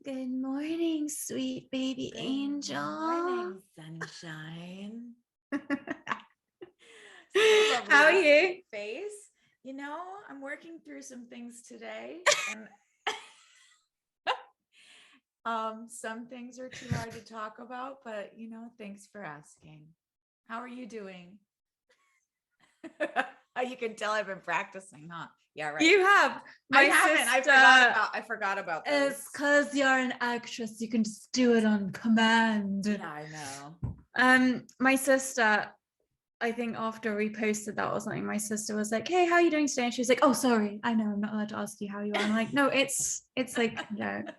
Good morning, sweet baby angel. Good morning, sunshine. How are you? Face. I'm working through some things today, and some things are too hard to talk about, but thanks for asking. How are you doing? You can tell I've been practicing, huh? Yeah, right. You have. I haven't. I forgot about this. It's because you're an actress. You can just do it on command. Yeah, I know. My sister, I think after we posted that or something, my sister was like, "Hey, how are you doing today?" And she was like, "Oh, sorry, I know I'm not allowed to ask you how you are." I'm like, "No, it's like a joke.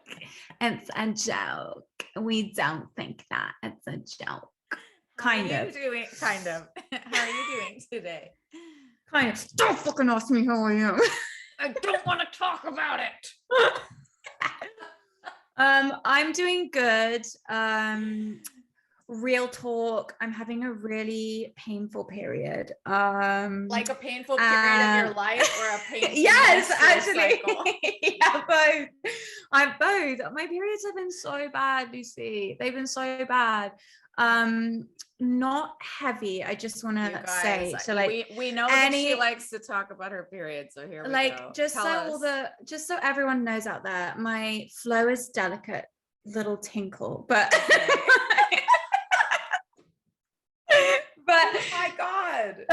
It's a joke. We don't think that it's a joke." Kind of. Doing? Kind of. How are you doing today? Kind of. Don't fucking ask me how I am. I don't want to talk about it. I'm doing good. Real talk, I'm having a really painful period. Like a painful period of your life, or a painful yes, actually. cycle? Yeah, both. I'm both. My periods have been so bad, Lucy. They've been so bad. Not heavy. I just want to say, so like we know that she likes to talk about her period, so here we go. Just so everyone knows out there, my flow is delicate little tinkle, but but oh my god,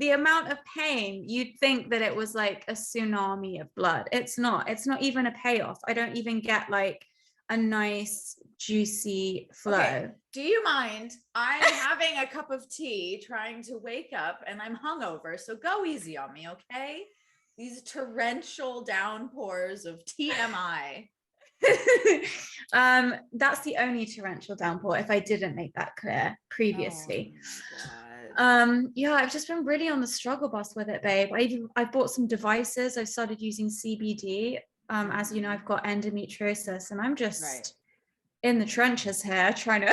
the amount of pain, you'd think that it was like a tsunami of blood. It's not even a payoff. I don't even get like a nice juicy flow. Okay. Do you mind? I'm having a cup of tea, trying to wake up, and I'm hungover, so go easy on me, okay? These torrential downpours of TMI. That's the only torrential downpour, if I didn't make that clear previously. Yeah, I've just been really on the struggle bus with it, babe. I've bought some devices. I've started using CBD. As you know, I've got endometriosis, and I'm just in the trenches here trying to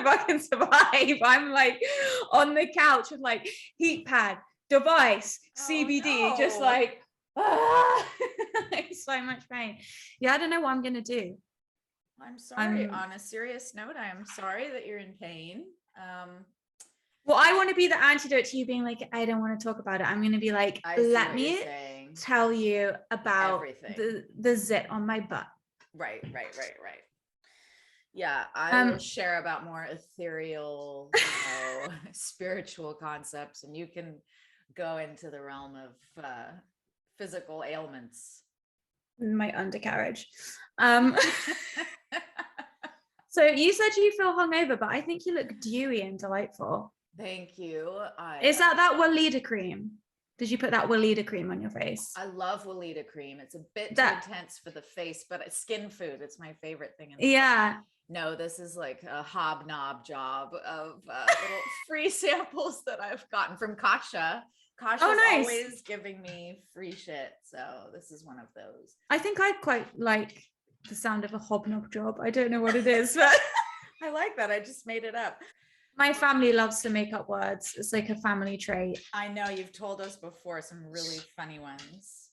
fucking survive. I'm like on the couch with like heat pad, device, CBD, just like so much pain. Yeah, I don't know what I'm gonna do. I'm sorry. On a serious note, I am sorry that you're in pain. Well, I want to be the antidote to you being like, I don't want to talk about it. I'm going to be like, let me tell you about the zit on my butt. Right. Yeah, I will share about more ethereal, spiritual concepts, and you can go into the realm of physical ailments. My undercarriage. So you said you feel hungover, but I think you look dewy and delightful. Thank you. Is that Weleda cream? Did you put that Weleda cream on your face? I love Weleda cream. It's a bit too intense for the face, but it's skin food. It's my favorite thing. No, this is like a hobnob job of little free samples that I've gotten from Kasha. Kasha's always giving me free shit, so this is one of those. I think I quite like the sound of a hobnob job. I don't know what it is, but I like that. I just made it up. My family loves to make up words. It's like a family trait. I know, you've told us before some really funny ones.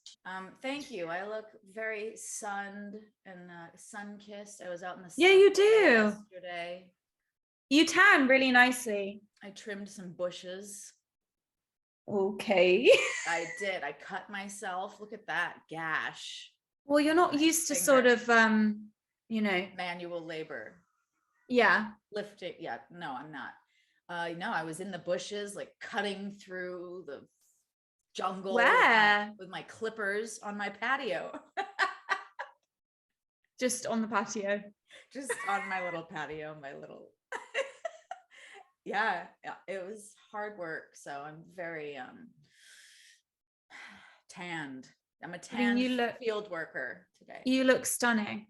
Thank you. I look very sunned and sun-kissed. I was out in the sun. Yeah, you do. Yesterday. You tan really nicely. I trimmed some bushes. Okay. I did. I cut myself. Look at that gash. Well, you're not used to sort of, manual labor. Yeah. Lifting. Yeah. No, I'm not. No, I was in the bushes, like cutting through the jungle. Where? With my clippers on my patio. Just on the patio. Just on my little patio, yeah, it was hard work. So I'm very tanned. I'm a tanned field worker today. You look stunning.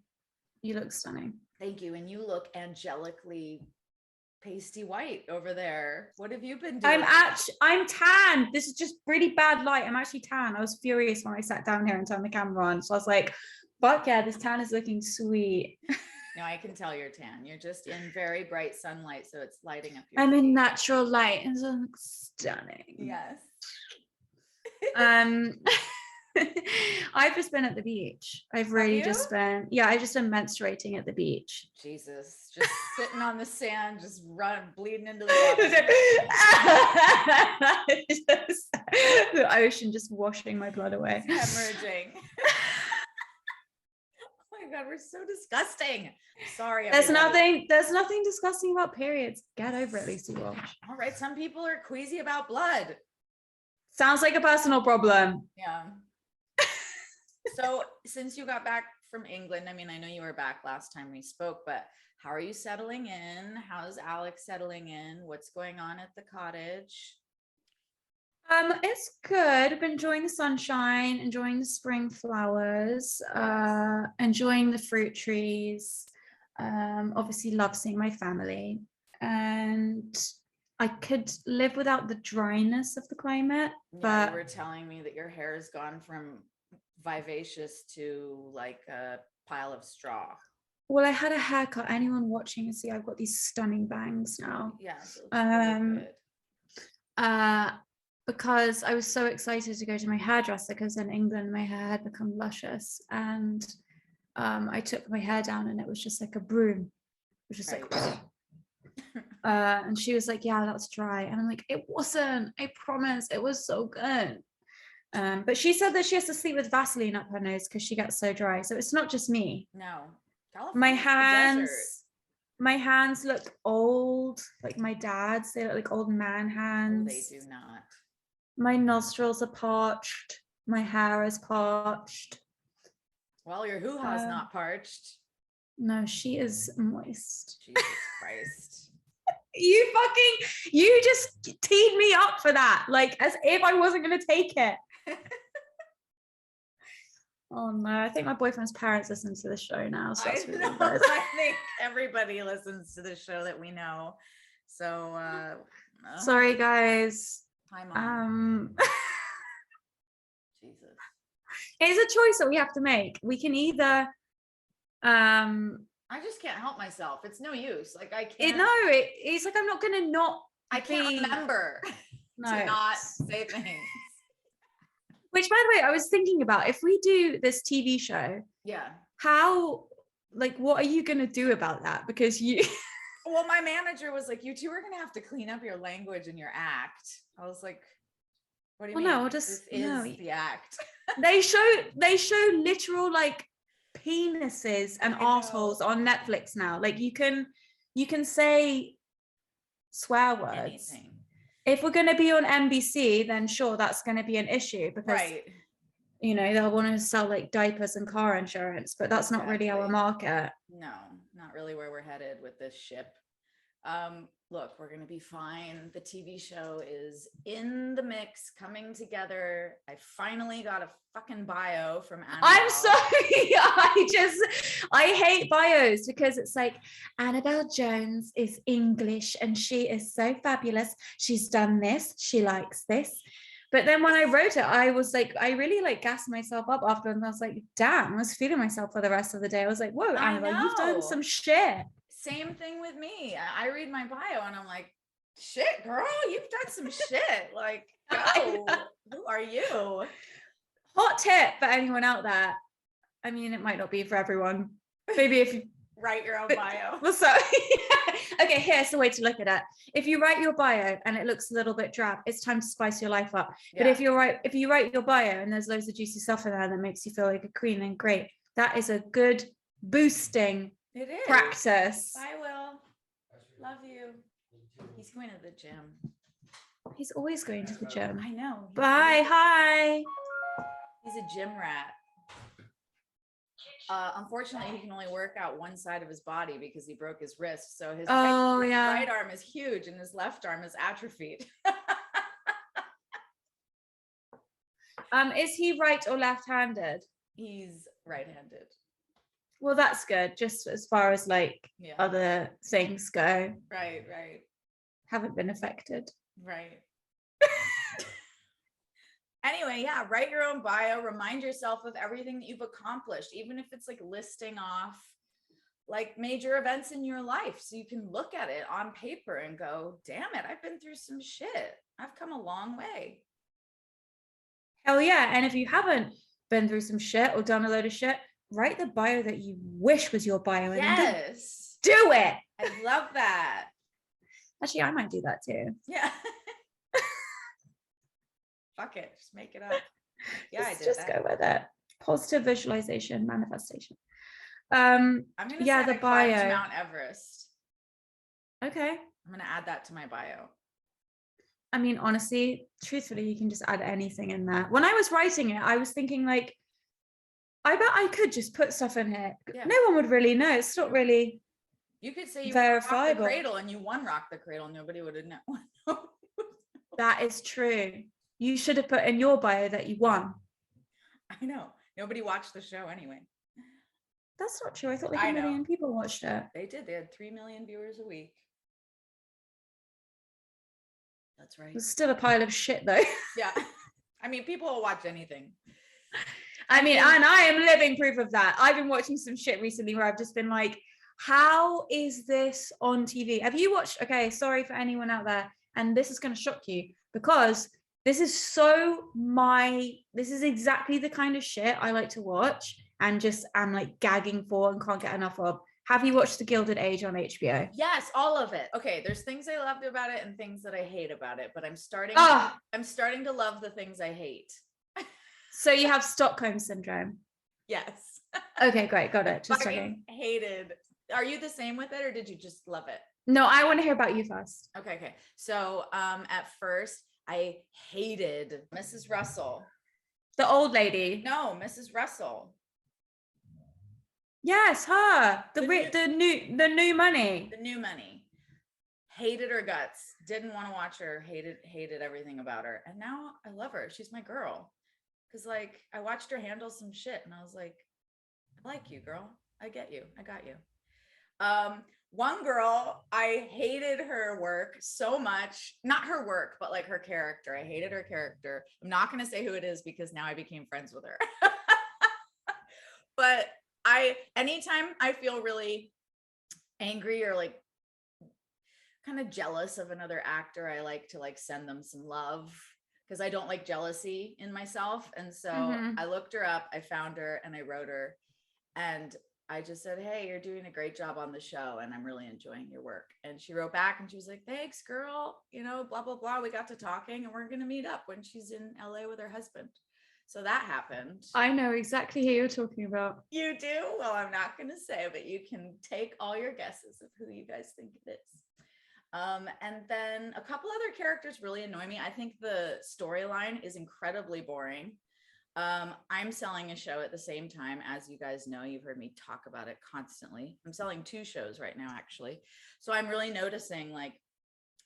Thank you. And you look angelically pasty white over there. What have you been doing? I'm tan. This is just really bad light. I'm actually tan. I was furious when I sat down here and turned the camera on. So I was like, fuck yeah, this tan is looking sweet. No, I can tell you're tan. You're just in very bright sunlight, so it's lighting up your I'm in natural light, and so it looks stunning. Yes. I've just been at the beach. I've really just been, I've just been menstruating at the beach. Jesus, just sitting on the sand, just bleeding into the water. The ocean just washing my blood away. Hemorrhaging. Oh my God, we're so disgusting. Sorry. There's nothing disgusting about periods. Get over it, Lucy Walsh. All right, some people are queasy about blood. Sounds like a personal problem. Yeah. So since you got back from England, I mean, I know you were back last time we spoke, but how are you settling in? How's Alex settling in? What's going on at the cottage? It's good. I've been enjoying the sunshine, enjoying the spring flowers, enjoying the fruit trees. Obviously love seeing my family, and I could live without the dryness of the climate. But you were telling me that your hair has gone from vivacious to like a pile of straw. Well, I had a haircut. Anyone watching and see I've got these stunning bangs now. Yeah. Really good. Because I was so excited to go to my hairdresser, because in England my hair had become luscious, and I took my hair down and it was just like a broom. It was just like and she was like, yeah, that's dry. And I'm like, it wasn't, I promise, it was so good. But she said that she has to sleep with Vaseline up her nose because she gets so dry. So it's not just me. No. My hands look old, like my dad's. They look like old man hands. Oh, they do not. My nostrils are parched. My hair is parched. Well, your hoo-ha's not parched. No, she is moist. Jesus Christ. You just teed me up for that, like as if I wasn't going to take it. Oh no, I think my boyfriend's parents listen to the show now. So that's really good. I think everybody listens to the show that we know. So sorry guys. Hi, Mom. Jesus. It's a choice that we have to make. We can either I just can't help myself. It's no use. Like I can't. It's like I'm not gonna not. I can't remember to not say things. Which, by the way, I was thinking about, if we do this TV show, how, like, what are you gonna do about that? Because well, my manager was like, you two are gonna have to clean up your language and your act. I was like, what do you mean? No, this is the act. They show literal like penises and arseholes on Netflix now. Like you can say swear words. Anything. If we're going to be on NBC, then sure, that's going to be an issue, because they'll want to sell like diapers and car insurance, but that's not really our market. No, not really where we're headed with this ship. Look, we're going to be fine. The TV show is in the mix, coming together. I finally got a fucking bio from Annabel. I'm sorry. I hate bios, because it's like, Annabel Jones is English and she is so fabulous. She's done this. She likes this. But then when I wrote it, I was like, I really like gassed myself up after, and I was like, damn, I was feeling myself for the rest of the day. I was like, whoa, Annabel, you've done some shit. Same thing with me. I read my bio and I'm like, shit, girl, you've done some shit. Like, go. Who are you? Hot tip for anyone out there. I mean, it might not be for everyone. Maybe if you write your own bio. Well, so okay, here's the way to look at it. If you write your bio and it looks a little bit drab, it's time to spice your life up. But if you write your bio and there's loads of juicy stuff in there that makes you feel like a queen, then great. That is a good boosting practice. Bye, Will. Love you. He's going to the gym. He's always going to the gym. I know. Bye. Hi. He's a gym rat. Unfortunately, he can only work out one side of his body because he broke his wrist. So his right arm is huge and his left arm is atrophied. Is he right or left-handed? He's right-handed. Well, that's good. Just as far as like other things go. Right. Haven't been affected. Right. Anyway, write your own bio. Remind yourself of everything that you've accomplished, even if it's like listing off like major events in your life, so you can look at it on paper and go, damn it, I've been through some shit. I've come a long way. Hell yeah. And if you haven't been through some shit or done a load of shit, write the bio that you wish was your bio. Yes. Do it. I love that. Actually, I might do that too. Yeah. Fuck it. Just make it up. Yeah, just go with it. Positive visualization, manifestation. I'm gonna say the bio. To Mount Everest. Okay. I'm gonna add that to my bio. I mean, honestly, truthfully, you can just add anything in there. When I was writing it, I was thinking like, I bet I could just put stuff in here. Yeah. No one would really know. It's not really. You could say you verifiable. Rock the Cradle and you won Rock the Cradle. Nobody would have known. That is true. You should have put in your bio that you won. I know. Nobody watched the show anyway. That's not true. I thought like 1 million people watched it. They did. They had 3 million viewers a week. That's right. It's still a pile of shit though. Yeah. I mean, people will watch anything. I mean, and I am living proof of that. I've been watching some shit recently where I've just been like, how is this on TV? Have you watched? Okay, sorry for anyone out there. And this is going to shock you because this is exactly the kind of shit I like to watch and just am like gagging for and can't get enough of. Have you watched The Gilded Age on HBO? Yes, all of it. Okay, there's things I loved about it and things that I hate about it, but I'm starting to love the things I hate. So you have Stockholm syndrome? Yes. Okay, great, got it. Just fucking hated. Are you the same with it or did you just love it? No, I want to hear about you first. Okay. So at first I hated Mrs. Russell. The old lady? No, Mrs. Russell. Yes, her. The new money. The new money. Hated her guts. Didn't want to watch her. Hated everything about her. And now I love her. She's my girl. Cause like I watched her handle some shit and I was like, I like you, girl. I get you. I got you. One girl, I hated her work so much. Not her work, but like her character. I hated her character. I'm not going to say who it is because now I became friends with her. But anytime I feel really angry or like kind of jealous of another actor, I like to like send them some love because I don't like jealousy in myself. And so I looked her up, I found her and I wrote her and I just said, hey, you're doing a great job on the show and I'm really enjoying your work. And she wrote back and she was like, thanks, girl. You know, blah, blah, blah. We got to talking and we're going to meet up when she's in LA with her husband. So that happened. I know exactly who you're talking about. You do? Well, I'm not going to say, but you can take all your guesses of who you guys think it is. And then a couple other characters really annoy me. I think the storyline is incredibly boring. I'm selling a show at the same time. As you guys know, you've heard me talk about it constantly. I'm selling 2 shows right now, actually. So I'm really noticing like,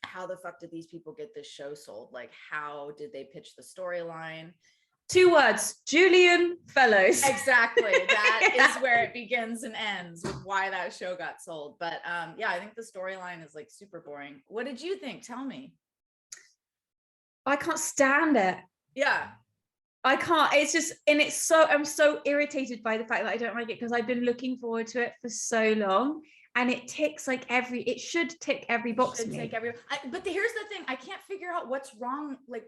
how the fuck did these people get this show sold? Like, how did they pitch the storyline? 2 words, Julian Fellows. Exactly. That is where it begins and ends with why that show got sold. But yeah, I think the storyline is like super boring. What did you think? Tell me. I can't stand it. Yeah. I can't. It's just, and I'm so irritated by the fact that I don't like it because I've been looking forward to it for so long. And it ticks like it should tick every box. But here's the thing. I can't figure out what's wrong. Like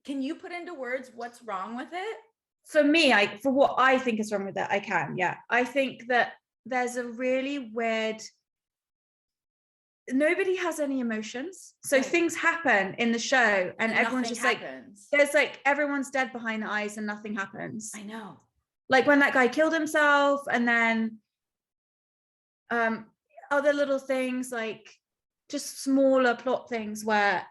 can you put into words what's wrong with it? For me, for what I think is wrong with it, I can. Yeah. I think that there's a really weird, nobody has any emotions. So right. Things happen in the show and everyone's just happens. Like, there's like, everyone's dead behind the eyes and nothing happens. I know. Like when that guy killed himself and then other little things, like just smaller plot things where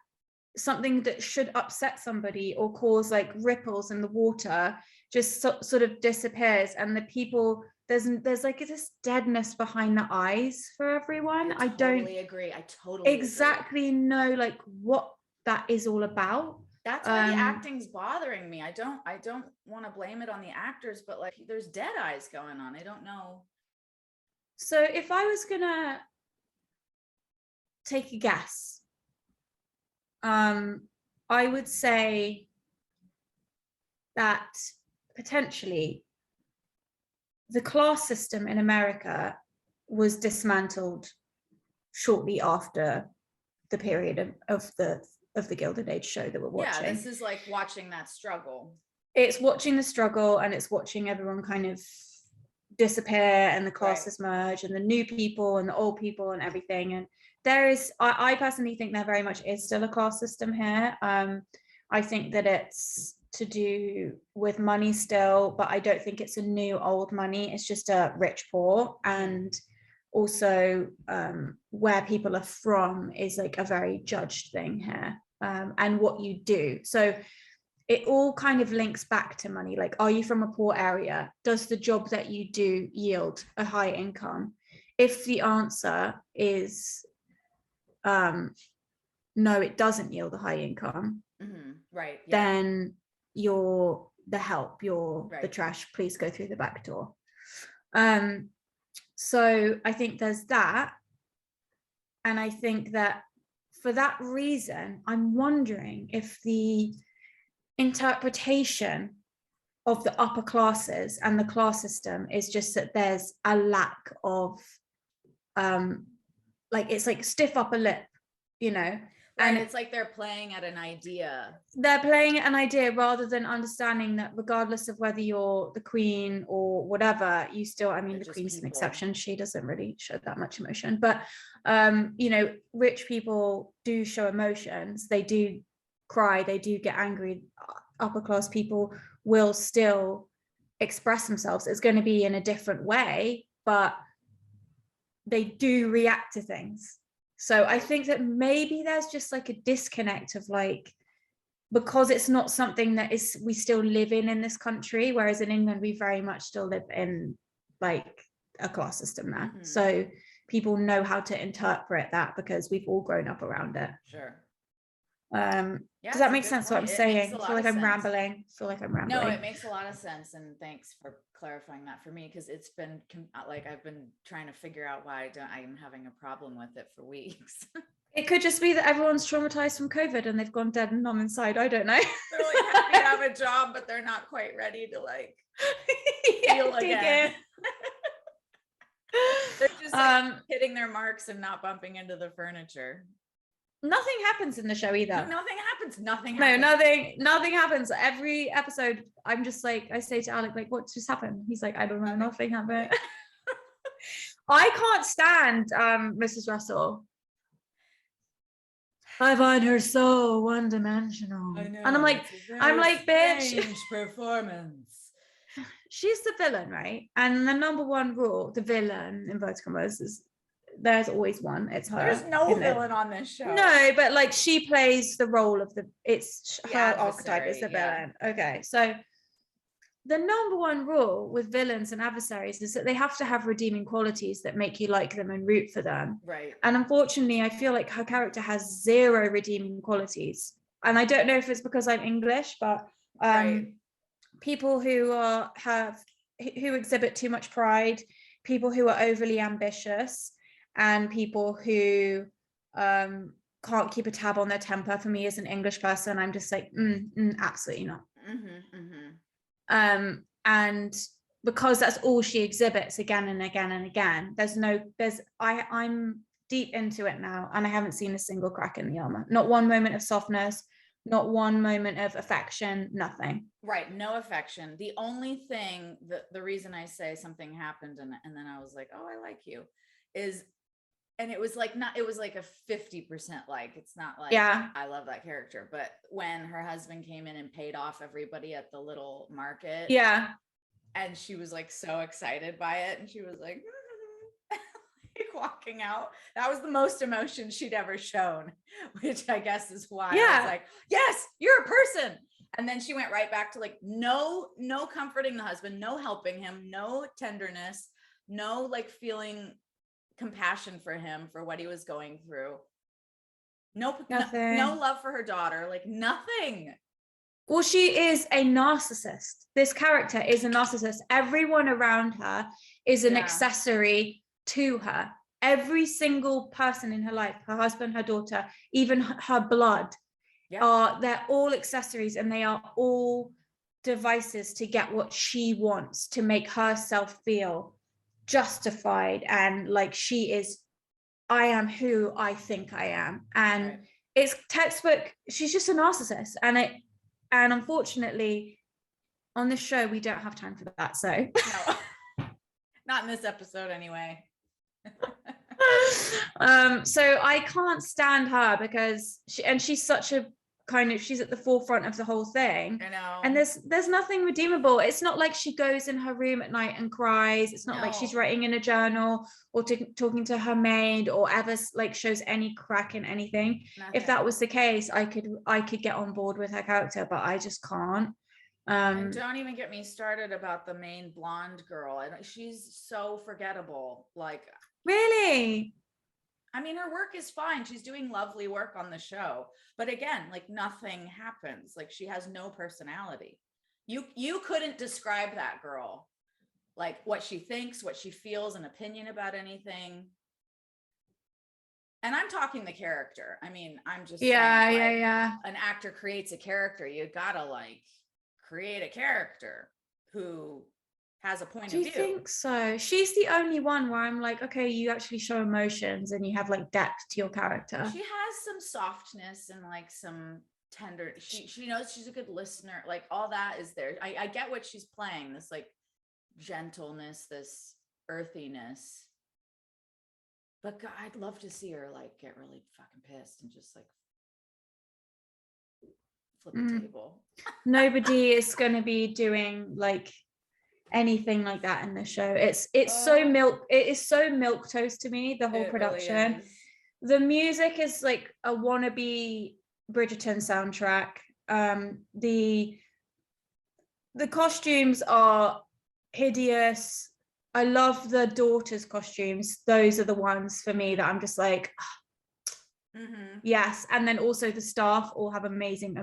something that should upset somebody or cause like ripples in the water just sort of disappears and the people there's like this deadness behind the eyes for everyone. I totally agree. I totally exactly know like what that is all about. That's why the acting's bothering me. I don't want to blame it on the actors, but like there's dead eyes going on. I don't know. So if I was gonna take a guess, I would say that potentially the class system in America was dismantled shortly after the period of the Gilded Age show that we're watching. Yeah, this is like watching that struggle. it's watching the struggle, and it's watching everyone kind of disappear, and the classes merge, and the new people and the old people and everything. And there is, I personally think there very much is still a class system here. I think that it's to do with money still, but I don't think it's a new old money. It's just a rich poor, and also where people are from is like a very judged thing here, and what you do. So it all kind of links back to money. Like, are you from a poor area? Does the job that you do yield a high income? If the answer is no, it doesn't yield a high income, right? Yeah. Then you're the help, you're the trash, please go through the back door. So I think there's that. And I think that for that reason, I'm wondering if the interpretation of the upper classes and the class system is just that there's a lack of like, it's like stiff upper lip, you know. And it's like they're playing at an idea. They're playing at an idea rather than understanding that regardless of whether you're the queen or whatever, you still, I mean, the queen's an exception. She doesn't really show that much emotion, but you know, rich people do show emotions. They do cry, they do get angry. Upper class people will still express themselves. It's going to be in a different way, but they do react to things. So I think that maybe there's just like a disconnect of like, because it's not something that is, we still live in this country, whereas in England, we very much still live in like a class system there. So people know how to interpret that because we've all grown up around it. Sure. Does that make sense what I'm saying? I feel like I'm rambling. No, it makes a lot of sense. And thanks for clarifying that for me, because it's been like, I've been trying to figure out why I'm having a problem with it for weeks. It could just be that everyone's traumatized from COVID and they've gone dead and numb inside. I don't know. They're like happy to have a job, but they're not quite ready to like feel again. They're just like hitting their marks and not bumping into the furniture. Nothing happens in the show either. Nothing happens. Nothing happens. Every episode, I'm just like, I say to Alec, like, what just happened? He's like, I don't know, nothing happened. I can't stand Mrs. Russell. I find her so one-dimensional. I know, and I'm like, bitch. Performance. She's the villain, right? And the number one rule, the villain, inverted commas, is there's always one. It's her. There's no villain on this show. No, but like she plays the role of her archetype is the villain. Okay, so the number one rule with villains and adversaries is that they have to have redeeming qualities that make you like them and root for them. Right. And unfortunately, I feel like her character has zero redeeming qualities. And I don't know if it's because I'm English, but people who exhibit too much pride, people who are overly ambitious, and people who can't keep a tab on their temper, for me as an English person, I'm just like, absolutely not. And because that's all she exhibits again and again and again, I'm deep into it now, and I haven't seen a single crack in the armor. Not one moment of softness, not one moment of affection, nothing. Right, no affection. The only thing, the reason I say something happened and then I was like, oh, I like you, is, and it was like a 50% like, it's not like, I love that character, but when her husband came in and paid off everybody at the little market, and she was like so excited by it, and she was like walking out, that was the most emotion she'd ever shown, which I guess is why I was like, yes, you're a person. And then she went right back to like, no comforting the husband, no helping him, no tenderness, no like feeling compassion for him for what he was going through, no love for her daughter, like nothing. Well, she is a narcissist. This character is a narcissist. Everyone around her is an accessory to her. Every single person in her life, her husband, her daughter, even her blood, they're all accessories, and they are all devices to get what she wants, to make herself feel justified and like I am who I think I am. And it's textbook, she's just a narcissist, and unfortunately on this show, we don't have time for that. So no, not in this episode anyway. So I can't stand her because she's such a she's at the forefront of the whole thing. I know. And there's nothing redeemable. It's not like she goes in her room at night and cries. It's not like she's writing in a journal or talking to her maid or ever like shows any crack in anything. Nothing. If that was the case, I could get on board with her character, but I just can't. And don't even get me started about the main blonde girl. She's so forgettable. Like, really? I mean, her work is fine. She's doing lovely work on the show. But again, like nothing happens. Like she has no personality. You couldn't describe that girl. Like what she thinks, what she feels, an opinion about anything. And I'm talking the character. I mean, I'm just saying, an actor creates a character. You gotta like create a character who has a point of view. Do you think so? She's the only one where I'm like, okay, you actually show emotions and you have like depth to your character. She has some softness and like some tender. She knows she's a good listener. Like all that is there. I get what she's playing. This like gentleness, this earthiness. But God, I'd love to see her like get really fucking pissed and just like flip the table. Nobody is going to be doing like anything like that in the show. It is so milquetoast to me, the whole production. Really, the music is like a wannabe Bridgerton soundtrack. The costumes are hideous. I love the daughters' costumes. Those are the ones for me that I'm just like, yes. And then also the staff all have amazing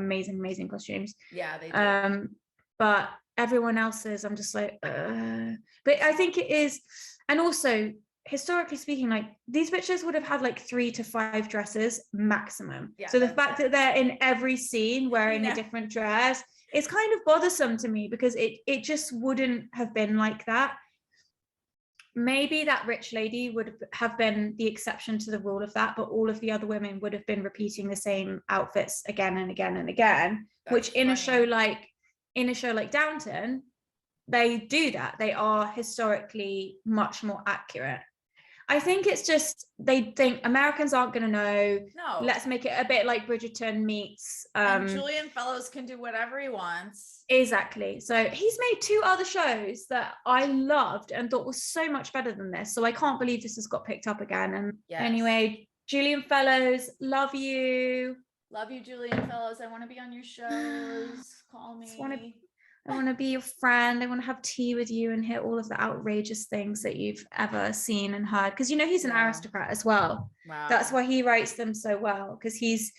costumes. Yeah, they do. But everyone else's, I'm just like, but I think it is. And also, historically speaking, like these bitches would have had like 3 to 5 dresses maximum. So the fact that they're in every scene wearing a different dress, it's kind of bothersome to me because it just wouldn't have been like that. Maybe that rich lady would have been the exception to the rule of that, but all of the other women would have been repeating the same outfits again and again and again. Which in a show like Downton, they do that. They are historically much more accurate. I think it's just they think Americans aren't going to know. No, let's make it a bit like Bridgerton meets. And Julian Fellows can do whatever he wants. Exactly. So he's made 2 other shows that I loved and thought was so much better than this. So I can't believe this has got picked up again. And anyway, Julian Fellows, love you. Love you, Julian Fellows. I want to be on your shows. Call me. I want to be your friend. I want to have tea with you and hear all of the outrageous things that you've ever seen and heard. Because you know he's an aristocrat as well. Wow. That's why he writes them so well. Because he's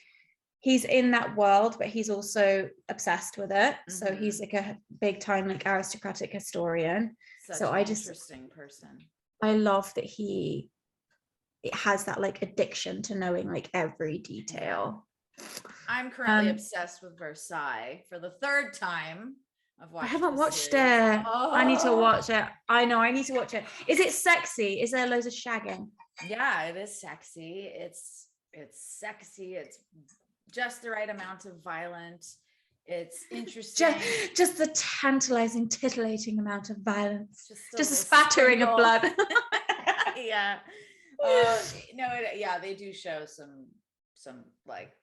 in that world, but he's also obsessed with it. So he's like a big time like aristocratic historian. Interesting person. I love that it has that like addiction to knowing like every detail. I'm currently obsessed with Versailles for the 3rd time. I haven't watched it. I need to watch it. I know I need to watch it. Is it sexy? Is there loads of shagging? Yeah, it is sexy. It's sexy. It's just the right amount of violence. It's interesting. Just the tantalizing, titillating amount of violence. Just a spattering of blood. Yeah. They do show some like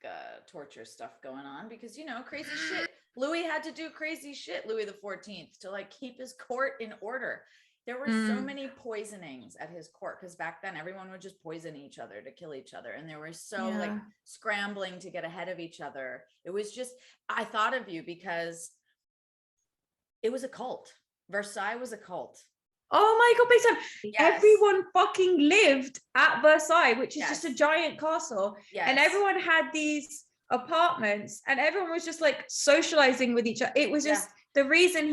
torture stuff going on because crazy shit. Louis had to do crazy shit, Louis the 14th, to like keep his court in order. There were so many poisonings at his court because back then everyone would just poison each other to kill each other. And they were so like scrambling to get ahead of each other. It was just, I thought of you because it was a cult. Versailles was a cult. Oh my God, big time. Yes. Everyone fucking lived at Versailles, which is just a giant castle. Yes. And everyone had these apartments and everyone was just like socializing with each other. It was just the reason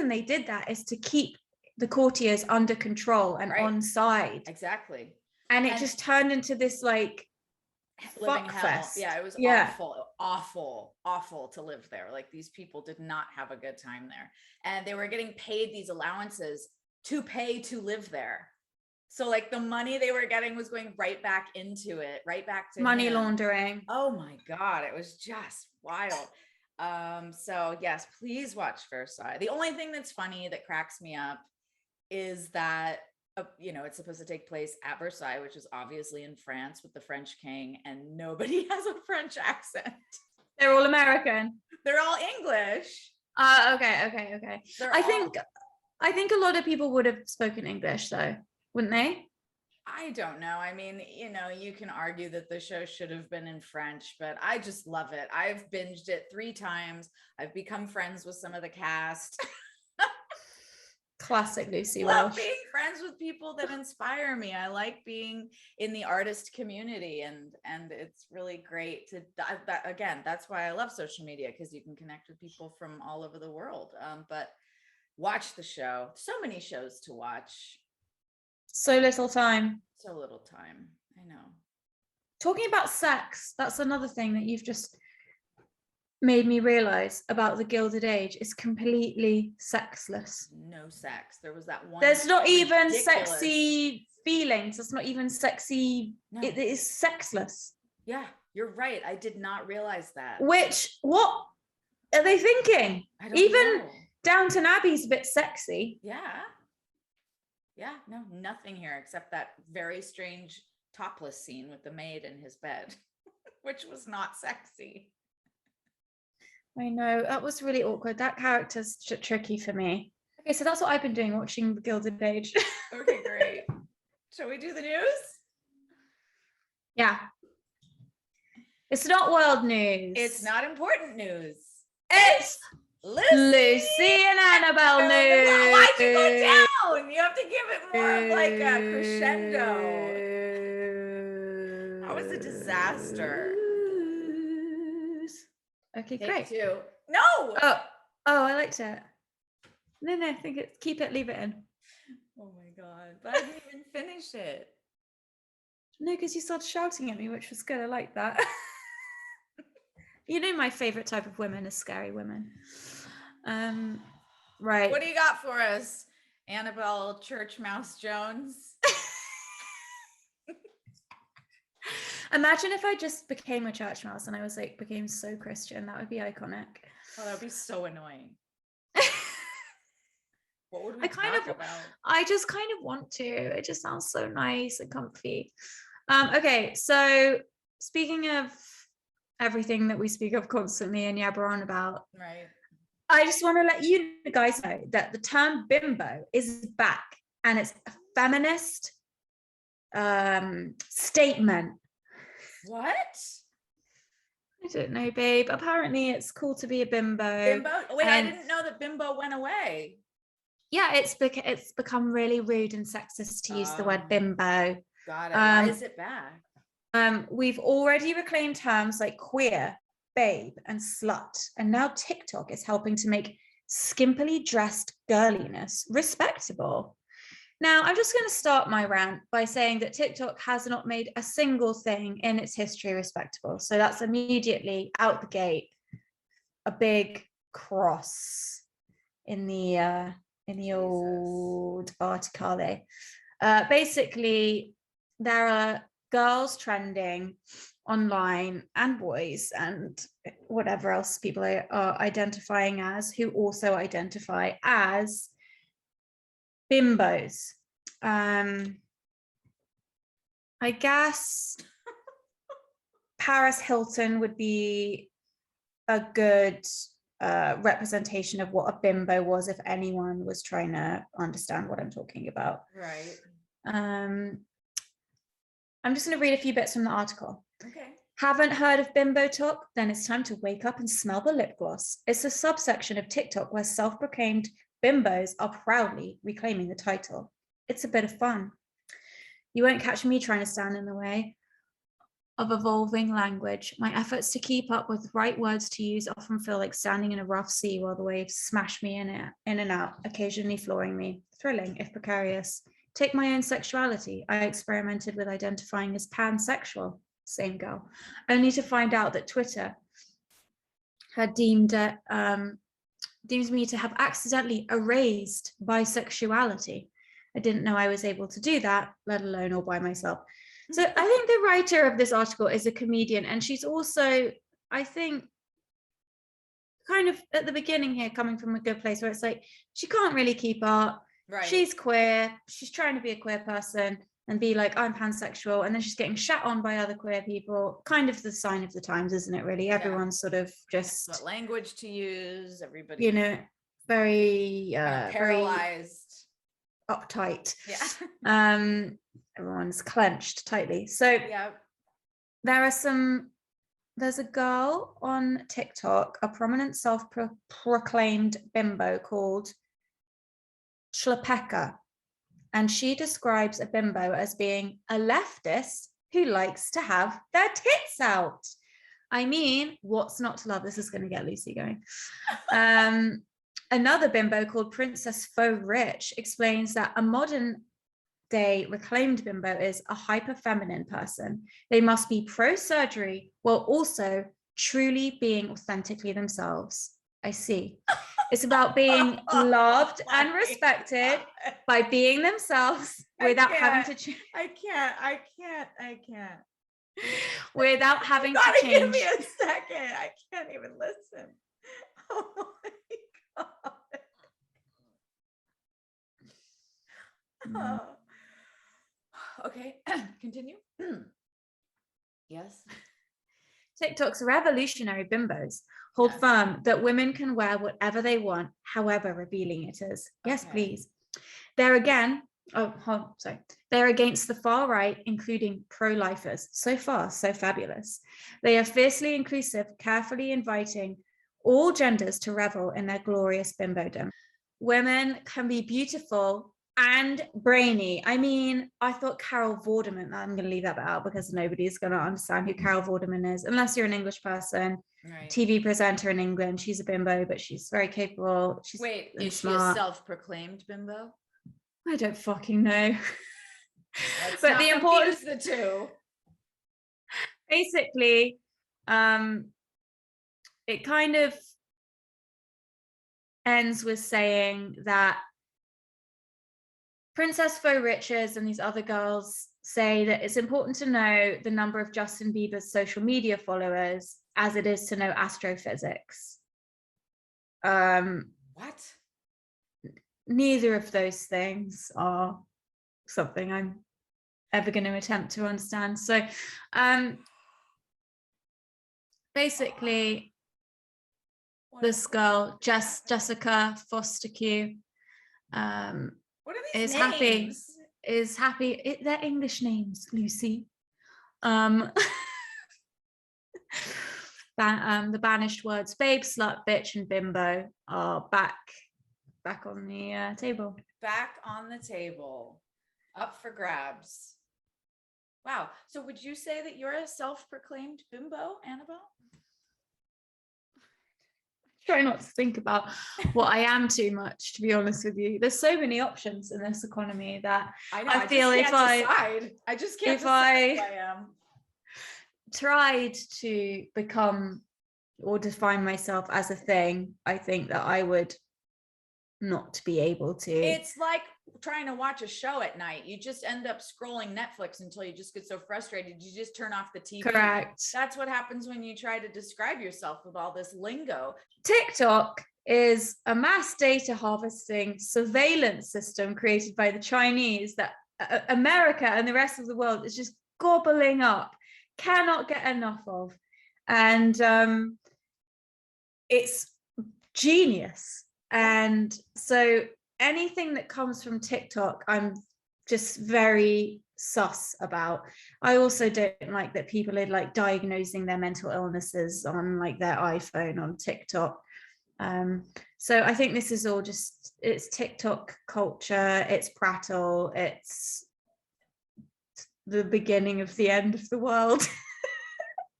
they did that is to keep the courtiers under control and on side. Exactly. And it just turned into this like living hell. Fest. Yeah, it was awful to live there. Like these people did not have a good time there. And they were getting paid these allowances to pay to live there. So like the money they were getting was going right back into it, right back to money laundering. Oh my God. It was just wild. So yes, please watch Versailles. The only thing that's funny that cracks me up is that it's supposed to take place at Versailles, which is obviously in France with the French king, and nobody has a French accent. They're all American. They're all English. Okay. I think a lot of people would have spoken English though, wouldn't they? I don't know. I mean, you can argue that the show should have been in French, but I just love it. I've binged it 3 times. I've become friends with some of the cast. Classic Lucy I love Welsh. being friends with people that inspire me. I like being in the artist community, and it's really great to again, that's why I love social media, because you can connect with people from all over the world. But watch the show. So many shows to watch. So little time. So little time. I know. Talking about sex, that's another thing that you've just made me realize about the Gilded Age. Is completely sexless. No sex. There was that one. There's not even sexy feelings. It's not even sexy. No. It is sexless. Yeah, you're right. I did not realize that. What are they thinking? I don't know. Downton Abbey's a bit sexy. Yeah, no, nothing here except that very strange topless scene with the maid in his bed, which was not sexy. I know, that was really awkward. That character's tricky for me. Okay, so that's what I've been doing, watching The Gilded Age. Okay, great. Shall we do the news? Yeah. It's not world news. It's not important news. It's Lucy and Annabel news. Why'd you go down? You have to give it more of like a crescendo. That was a disaster. Okay, Take great. 2. No. Oh, I liked it. No, I think it's keep it, leave it in. Oh my god! But I didn't even finish it. No, because you started shouting at me, which was good. I like that. My favorite type of women is scary women. Right. What do you got for us, Annabel Church Mouse Jones? Imagine if I just became a church mouse and I was became so Christian. That would be iconic. Oh, that would be so annoying. What would we talk about? I just kind of want to. It just sounds so nice and comfy. Okay, so speaking of everything that we speak of constantly and yabber on about, right? I just want to let you guys know that the term bimbo is back, and it's a feminist statement. What? I don't know, babe. Apparently it's cool to be a bimbo. Bimbo? Wait, I didn't know that bimbo went away. Yeah, it's become really rude and sexist to use the word bimbo. Got it. Why is it back? We've already reclaimed terms like queer, babe, and slut, and now TikTok is helping to make skimpily dressed girliness respectable. Now, I'm just going to start my rant by saying that TikTok has not made a single thing in its history respectable. So that's immediately out the gate a big cross in the old articale. Basically, there are girls trending online and boys and whatever else people are identifying as, who also identify as bimbos. I guess Paris Hilton would be a good representation of what a bimbo was if anyone was trying to understand what I'm talking about. Right. I'm just going to read a few bits from the article. Okay. Haven't heard of Bimbo Talk? Then it's time to wake up and smell the lip gloss. It's a subsection of TikTok where self-proclaimed bimbos are proudly reclaiming the title. It's a bit of fun. You won't catch me trying to stand in the way of evolving language. My efforts to keep up with the right words to use often feel like standing in a rough sea while the waves smash me in and out, occasionally flooring me. Thrilling, if precarious. Take my own sexuality. I experimented with identifying as pansexual, same girl, only to find out that Twitter had deemed me to have accidentally erased bisexuality. I didn't know I was able to do that, let alone all by myself. So I think the writer of this article is a comedian, and she's also, I think, kind of at the beginning here, coming from a good place where it's like, she can't really keep up. Right. She's queer. She's trying to be a queer person and be like, I'm pansexual. And then she's getting shat on by other queer people. Kind of the sign of the times, isn't it, really? Everyone's sort of just... what language to use, everybody. You know, very... paralyzed. Very uptight. Yeah. Everyone's clenched tightly. So yeah. There's a girl on TikTok, a prominent self-proclaimed bimbo called Schlepeka. And she describes a bimbo as being a leftist who likes to have their tits out. I mean, what's not to love? This is going to get Lucy going. Another bimbo called Princess Faux Rich explains that a modern day reclaimed bimbo is a hyper feminine person. They must be pro-surgery while also truly being authentically themselves. I see. It's about being loved and respected by being themselves without having to change. I can't. Without having to change. Give me a second. I can't even listen. Oh my God. Okay, continue. Yes. TikTok's revolutionary bimbos hold firm that women can wear whatever they want, however revealing it is. Yes, please. They're against the far right, including pro-lifers. So far, so fabulous. They are fiercely inclusive, carefully inviting all genders to revel in their glorious bimbodom. Women can be beautiful and brainy. I mean, I thought Carol Vorderman, I'm going to leave that bit out because nobody's going to understand who Carol Vorderman is, unless you're an English person, TV presenter in England. She's a bimbo, but she's very capable. She's is smart. She a self-proclaimed bimbo? I don't fucking know. But the importance the two. Basically, it kind of ends with saying that Princess Faux Riches and these other girls say that it's important to know the number of Justin Bieber's social media followers as it is to know astrophysics. What? Neither of those things are something I'm ever going to attempt to understand. So basically, this girl, Jessica Foster-Q, what are these names? Is happy. They're English names, Lucy. The banished words babe, slut, bitch, and bimbo are back on the table. Back on the table, up for grabs. Wow. So would you say that you're a self-proclaimed bimbo, Annabel? Try not to think about what I am too much, to be honest with you. There's so many options in this economy that I feel if I am tried to become or define myself as a thing, I think that I would not be able to. It's like trying to watch a show at night. You just end up scrolling Netflix until you just get so frustrated you just turn off the TV. Correct. That's what happens when you try to describe yourself with all this lingo. TikTok is a mass data harvesting surveillance system created by the Chinese that America and the rest of the world is just gobbling up, cannot get enough of. And it's genius. And so anything that comes from TikTok, I'm just very sus about. I also don't like that people are like diagnosing their mental illnesses on like their iPhone on TikTok. So I think this is all just, it's TikTok culture, it's prattle, it's the beginning of the end of the world.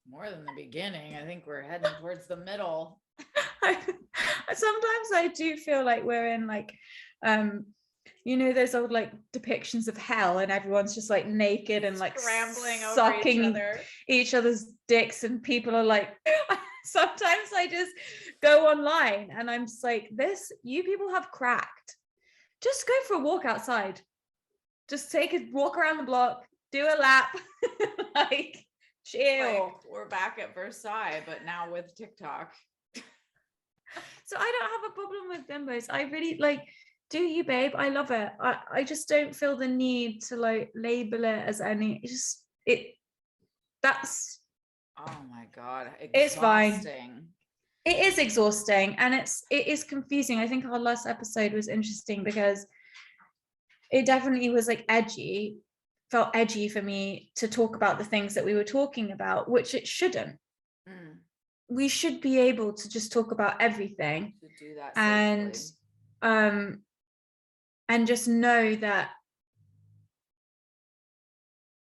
More than the beginning. I think we're heading towards the middle. Sometimes I do feel like we're in like you know those old like depictions of hell and everyone's just like naked and like scrambling sucking over each other's dicks and people are like sometimes I just go online and I'm just like, you people have cracked. Just go for a walk outside, just take a walk around the block, do a lap. Like chill. Like, we're back at Versailles but now with TikTok. So I don't have a problem with bimbos. I really like, do you, babe? I love it. I just don't feel the need to like label it as any. That's. Oh my God. Exhausting. It's fine. It is exhausting, and it is confusing. I think our last episode was interesting because it definitely was like felt edgy for me to talk about the things that we were talking about, which it shouldn't. We should be able to just talk about everything to do that and just know that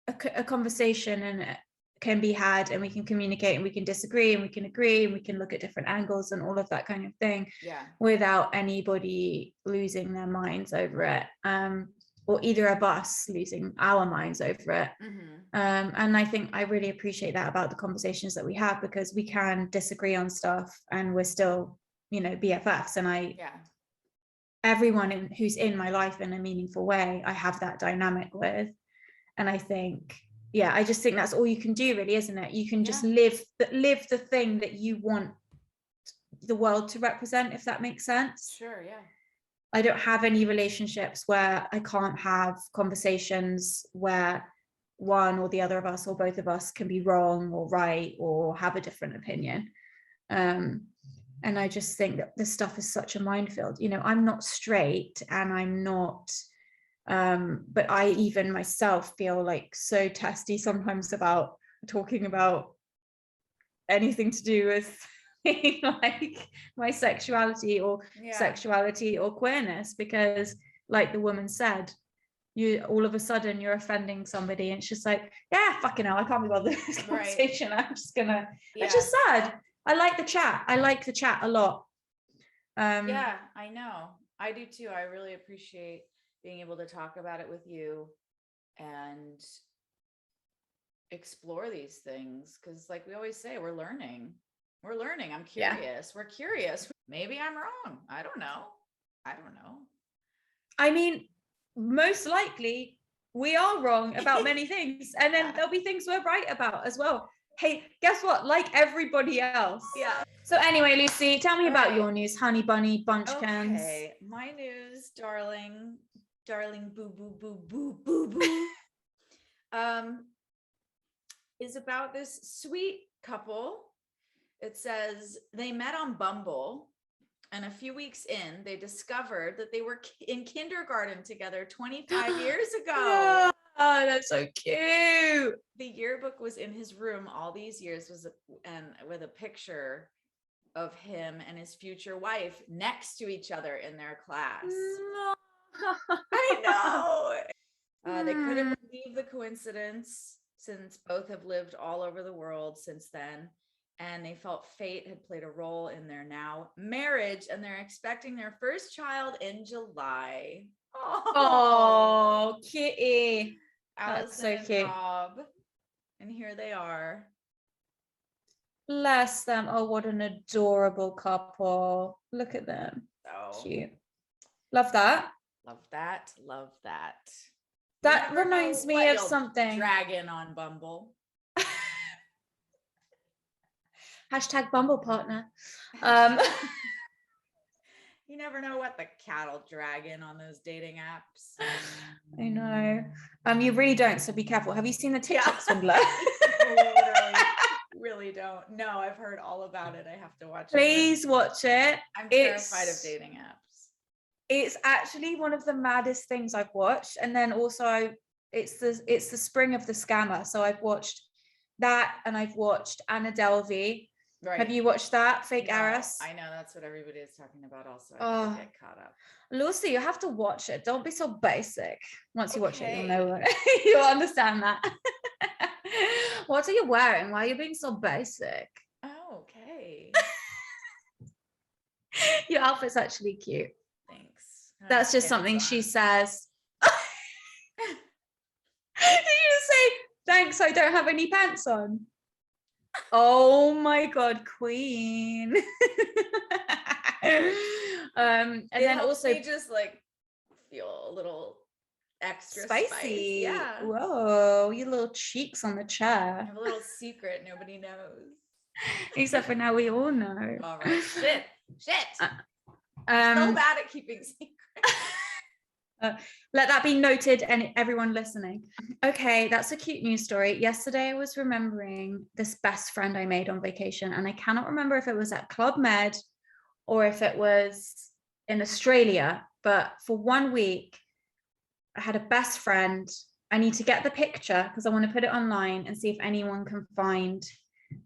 a conversation and can be had, and we can communicate, and we can disagree, and we can agree, and we can look at different angles and all of that kind of thing, without anybody losing their minds over it, or either of us losing our minds over it. And I think I really appreciate that about the conversations that we have, because we can disagree on stuff and we're still, BFFs. And everyone who's in my life in a meaningful way, I have that dynamic with. And I think, I just think that's all you can do, really, isn't it? You can just live the thing that you want the world to represent, if that makes sense. Sure, yeah. I don't have any relationships where I can't have conversations where one or the other of us or both of us can be wrong or right or have a different opinion. And I just think that this stuff is such a minefield. I'm not straight, and I'm not, but I even myself feel like so testy sometimes about talking about anything to do with like my sexuality or queerness, because like the woman said, you all of a sudden you're offending somebody, and it's just like, fucking hell, I can't be bothered with this conversation. I'm just gonna, it's just sad. I like the chat a lot. I know, I do too. I really appreciate being able to talk about it with you and explore these things, because like we always say, we're learning. I'm curious. We're curious. Maybe I'm wrong. I don't know. I mean, most likely we are wrong about many things, and then there'll be things we're right about as well. Hey, guess what? Like everybody else. So anyway, Lucy, tell me about your news, honey bunny bunchkins. Okay, my news, darling boo boo boo boo boo boo is about this sweet couple. It says they met on Bumble, and a few weeks in, they discovered that they were in kindergarten together 25 years ago. Oh, that's so cute. The yearbook was in his room all these years, and with a picture of him and his future wife next to each other in their class. No. I know. They couldn't believe the coincidence, since both have lived all over the world since then, and they felt fate had played a role in their now marriage, and they're expecting their first child in July. Oh, kitty. That's so cute. Rob, and here they are. Bless them. Oh, what an adorable couple. Look at them. So cute. Love that. That reminds me of something. Dragon on Bumble. Hashtag Bumble partner. You never know what the cat'll dragon on those dating apps. I know. You really don't, so be careful. Have you seen the TikTok swindler? Really don't. No, I've heard all about it. I have to watch it. Please watch it. I'm terrified of dating apps. It's actually one of the maddest things I've watched. And then also it's the spring of the scammer. So I've watched that, and I've watched Annabel. Right. Have you watched that? Fake heiress? I know, that's what everybody is talking about also. I get caught up. Lucy, you have to watch it. Don't be so basic. Once you watch it, you'll know you'll understand that. What are you wearing? Why are you being so basic? Oh, okay. Your outfit's actually cute. Thanks. That's just something she says. Did you say, thanks, I don't have any pants on? Oh my God, queen. And then also just like feel a little extra spicy. Yeah. Whoa, your little cheeks on the chair. I have a little secret nobody knows. Except for now we all know. All right. Shit. So bad at keeping secrets. Let that be noted, and everyone listening. Okay, that's a cute news story. Yesterday I was remembering this best friend I made on vacation, and I cannot remember if it was at Club Med or if it was in Australia, but for 1 week I had a best friend. I need to get the picture because I want to put it online and see if anyone can find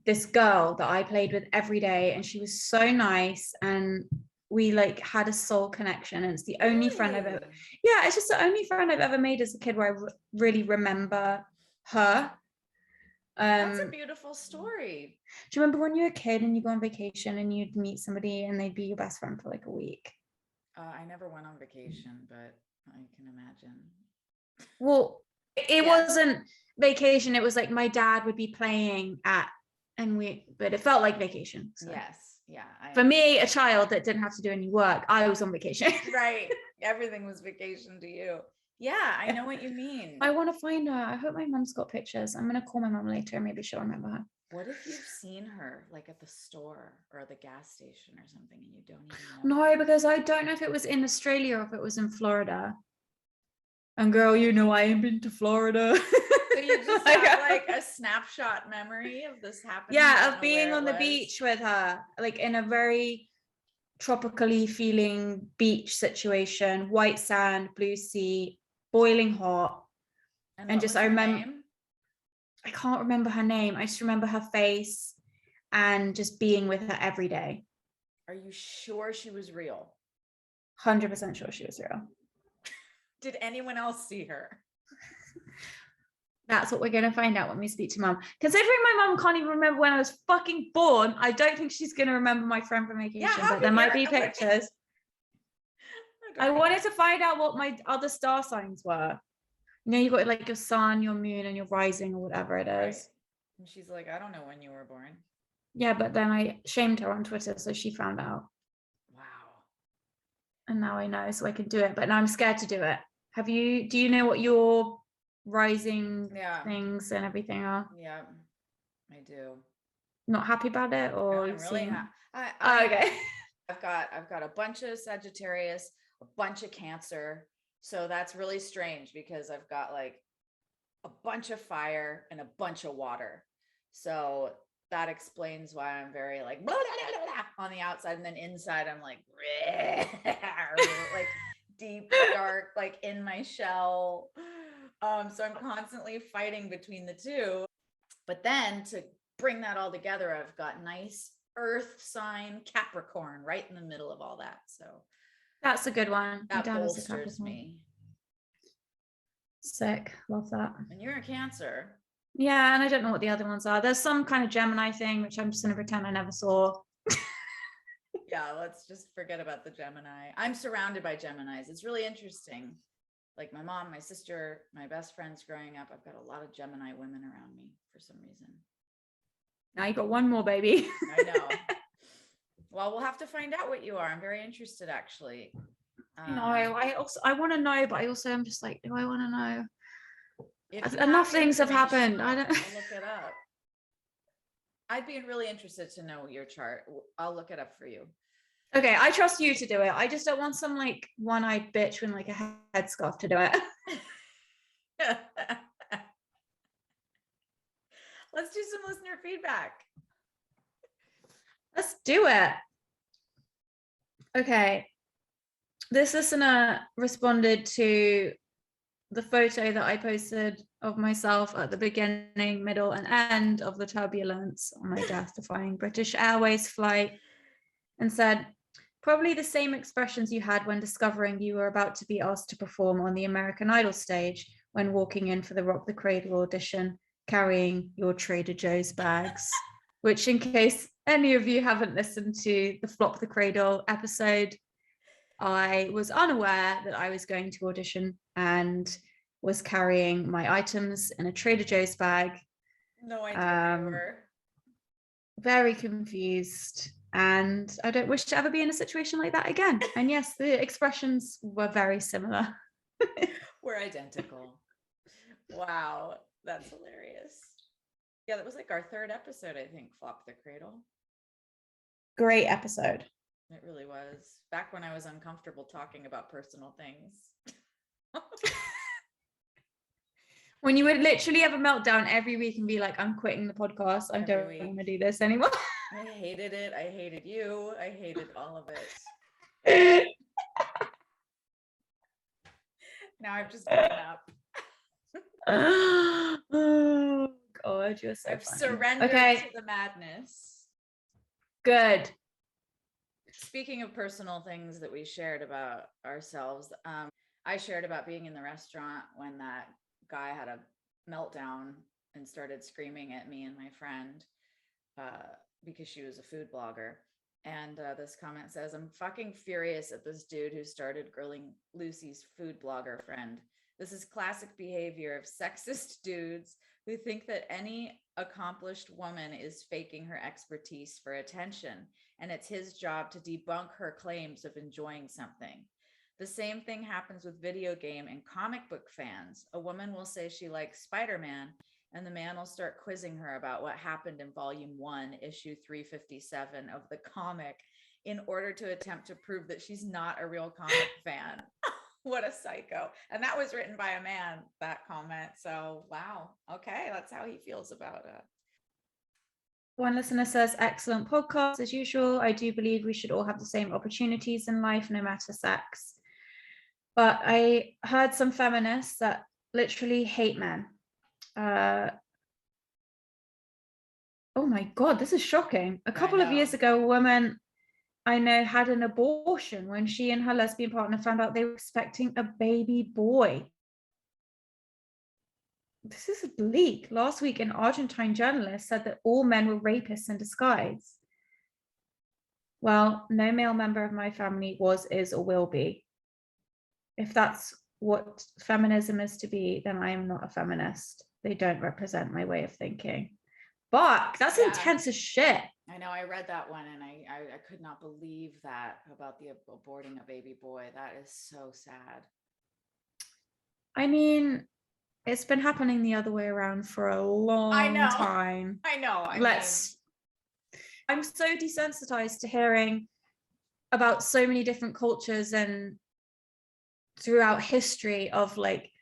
this girl that I played with every day, and she was so nice, and we like had a soul connection, and it's the only friend I've ever, it's just the only friend I've ever made as a kid where I really remember her. That's a beautiful story. Do you remember when you were a kid and you go on vacation and you'd meet somebody and they'd be your best friend for like a week? I never went on vacation, but I can imagine. Well, it wasn't vacation, it was like my dad would be playing at, but it felt like vacation. So. Yes. Yeah. For me, a child that didn't have to do any work, I was on vacation. Right. Everything was vacation to you. Yeah, I know what you mean. I want to find her. I hope my mom's got pictures. I'm going to call my mom later. Maybe she'll remember her. What if you've seen her like at the store or the gas station or something and you don't even know? No, because I don't know if it was in Australia or if it was in Florida. And girl, you know I ain't been to Florida. So you just have like a snapshot memory of this happening? Yeah, of being on the beach with her, like in a very tropically feeling beach situation, white sand, blue sea, boiling hot. And just I remember, I can't remember her name. I just remember her face and just being with her every day. Are you sure she was real? 100% sure she was real. Did anyone else see her? That's what we're going to find out when we speak to mom. Considering my mom can't even remember when I was fucking born, I don't think she's going to remember my friend from vacation, but there might be pictures. I wanted to find out what my other star signs were. You know, you got like your sun, your moon, and your rising or whatever it is. Right. And she's like, I don't know when you were born. Yeah, but then I shamed her on Twitter, so she found out. Wow. And now I know, so I can do it. But now I'm scared to do it. Do you know what your rising things and everything are? Yeah, I do. Not happy about it, or I'm really happy. Okay. I've got a bunch of Sagittarius, a bunch of Cancer. So that's really strange because I've got like a bunch of fire and a bunch of water. So that explains why I'm very like blah, blah, blah, blah, on the outside, and then inside I'm like like deep dark, like in my shell. So I'm constantly fighting between the two. But then to bring that all together, I've got nice earth sign Capricorn right in the middle of all that. So that's a good one. That bolsters me. Sick. Love that. And you're a Cancer. Yeah, and I don't know what the other ones are. There's some kind of Gemini thing, which I'm just going to pretend I never saw. Yeah, let's just forget about the Gemini. I'm surrounded by Geminis. It's really interesting. Like my mom, my sister, my best friends growing up, I've got a lot of Gemini women around me for some reason. Now you got one more, baby. I know. Well, we'll have to find out what you are. I'm very interested, actually. No, I want to know, but I also am just like, do I want to know? Enough things have happened. I don't. I'll look it up. I'd be really interested to know your chart. I'll look it up for you. Okay, I trust you to do it. I just don't want some like one-eyed bitch with like a headscarf to do it. Let's do some listener feedback. Let's do it. Okay. This listener responded to the photo that I posted of myself at the beginning, middle, and end of the turbulence on my death-defying British Airways flight, and said, probably the same expressions you had when discovering you were about to be asked to perform on the American Idol stage when walking in for the Rock the Cradle audition, carrying your Trader Joe's bags, which in case any of you haven't listened to the Flop the Cradle episode, I was unaware that I was going to audition and was carrying my items in a Trader Joe's bag. No idea you were. Very confused. And I don't wish to ever be in a situation like that again. And yes, the expressions were very similar. We're identical. Wow, that's hilarious. Yeah, that was like our third episode, I think, Flop the Cradle. Great episode. It really was. Back when I was uncomfortable talking about personal things. When you would literally have a meltdown every week and be like, I'm quitting the podcast. I don't want to do this anymore. I hated it. I hated you. I hated all of it. Now I've just given up. Oh God, you're so I've funny. surrendered to the madness. Good. Speaking of personal things that we shared about ourselves, I shared about being in the restaurant when that guy had a meltdown and started screaming at me and my friend because she was a food blogger. And this comment says, I'm fucking furious at this dude who started grilling Lucy's food blogger friend. This is classic behavior of sexist dudes who think that any accomplished woman is faking her expertise for attention, and it's his job to debunk her claims of enjoying something. The same thing happens with video game and comic book fans. A woman will say she likes Spider-Man, and the man will start quizzing her about what happened in volume 1, issue 357 of the comic in order to attempt to prove that she's not a real comic fan. What a psycho. And that was written by a man, that comment. So, wow. Okay. That's how he feels about it. One listener says, excellent podcast as usual. I do believe we should all have the same opportunities in life, no matter sex. But I heard some feminists that literally hate men. Oh my God, this is shocking. A couple of years ago, a woman I know had an abortion when she and her lesbian partner found out they were expecting a baby boy. This is bleak. Last week, an Argentine journalist said that all men were rapists in disguise. Well, no male member of my family was, is, or will be. If that's what feminism is to be, then I am not a feminist. They don't represent my way of thinking. But that's intense as shit. I know. I read that one and I could not believe that about the aborting a baby boy. That is so sad. I mean, it's been happening the other way around for a long time. I know. I'm so desensitized to hearing about so many different cultures and throughout history of like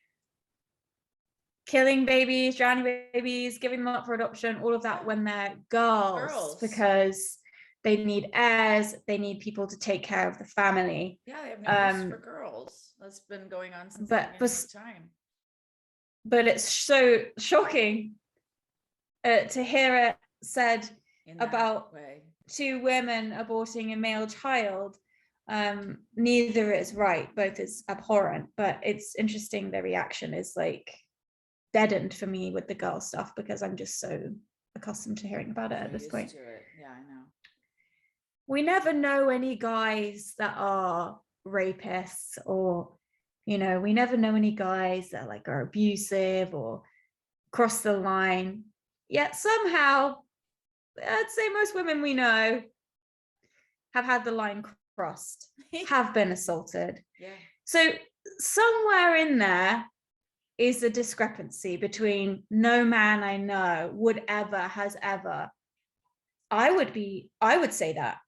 killing babies, drowning babies, giving them up for adoption, all of that when they're girls. Because they need heirs, they need people to take care of the family. Yeah, they have no use for girls. That's been going on since the beginning of time. But it's so shocking to hear it said about two women aborting a male child. Neither is right, both is abhorrent, but it's interesting the reaction is like deadened for me with the girl stuff because I'm just so accustomed to hearing about it at this point. Yeah, I know. We never know any guys that are rapists or, you know, we never know any guys that like are abusive or cross the line. Yet somehow, I'd say most women we know have had the line crossed, have been assaulted. Yeah. So somewhere in there is a discrepancy between no man I know would ever, has ever. I would say that.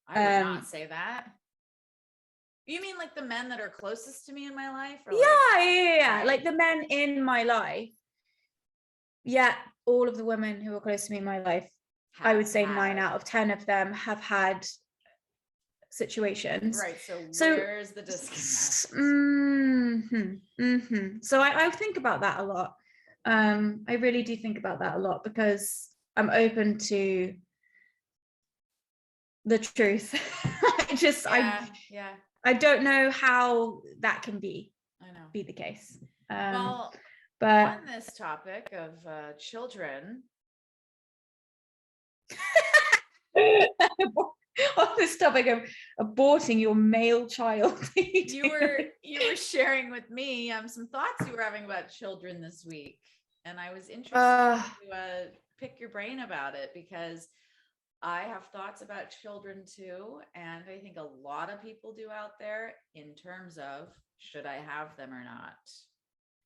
I would not say that. You mean like the men that are closest to me in my life? Or yeah. Right? Like the men in my life. Yeah, all of the women who are close to me in my life, I would say 9 out of 10 of them have had situations. Right. So where's the disconnect? So I think about that a lot. I really do think about that a lot because I'm open to the truth. I don't know how that can be the case. Well, but on this topic of children. On this topic of aborting your male child, you were sharing with me some thoughts you were having about children this week, and I was interested to pick your brain about it because I have thoughts about children too, and I think a lot of people do out there in terms of should I have them or not.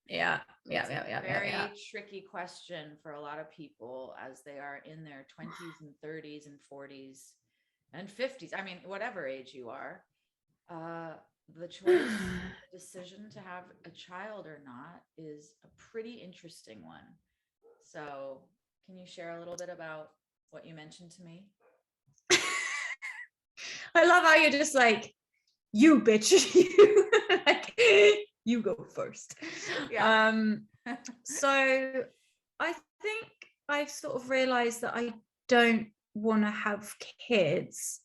Yeah. Very tricky question for a lot of people as they are in their 20s and 30s and 40s and 50s. I mean, whatever age you are, the choice, the decision to have a child or not is a pretty interesting one. So can you share a little bit about what you mentioned to me? I love how you're just like, you bitch, you, like, you go first. Yeah. So I think I've sort of realized that I don't want to have kids.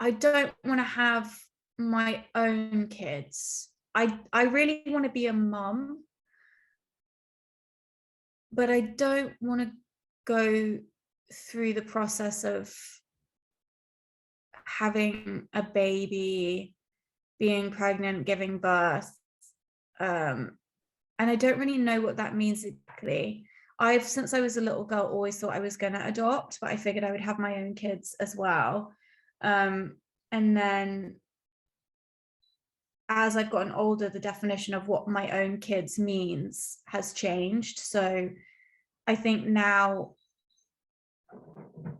I don't want to have my own kids. I really want to be a mum, but I don't want to go through the process of having a baby, being pregnant, giving birth. And I don't really know what that means exactly. Since I was a little girl, always thought I was going to adopt, but I figured I would have my own kids as well. And then as I've gotten older, the definition of what my own kids means has changed. So I think now,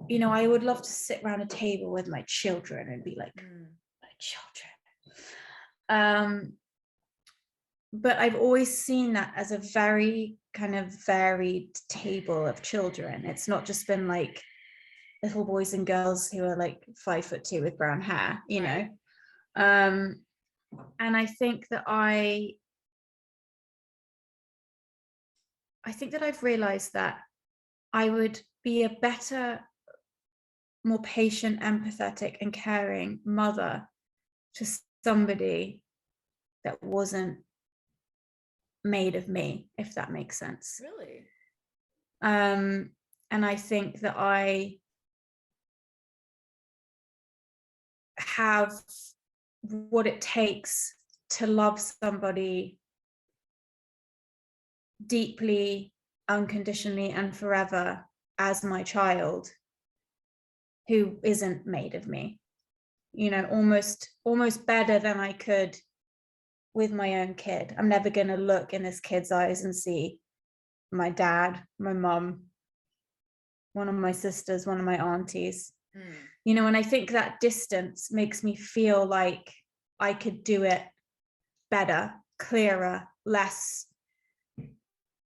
you know, I would love to sit around a table with my children and be like, my children. But I've always seen that as a very kind of varied table of children. It's not just been like little boys and girls who are like 5'2" with brown hair, you know. And I think that I've realized that I would be a better, more patient, empathetic, and caring mother to somebody that wasn't made of me, if that makes sense. Really? And I think that I have what it takes to love somebody deeply, unconditionally, and forever as my child who isn't made of me, you know, almost better than I could with my own kid. I'm never going to look in this kid's eyes and see my dad, my mum, one of my sisters, one of my aunties, you know, and I think that distance makes me feel like I could do it better, clearer, less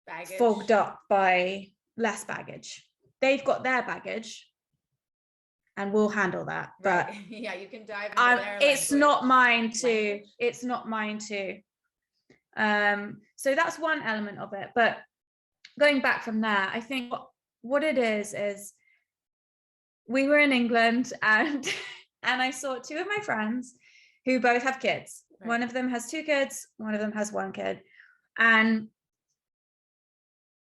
baggage, fogged up by less baggage. They've got their baggage and we'll handle that. But right. Yeah, you can dive into their it's not mine to, it's not mine to. So that's one element of it. But going back from there, I think what it is we were in England and I saw two of my friends who both have kids. Right. One of them has 2 kids, one of them has 1 kid. And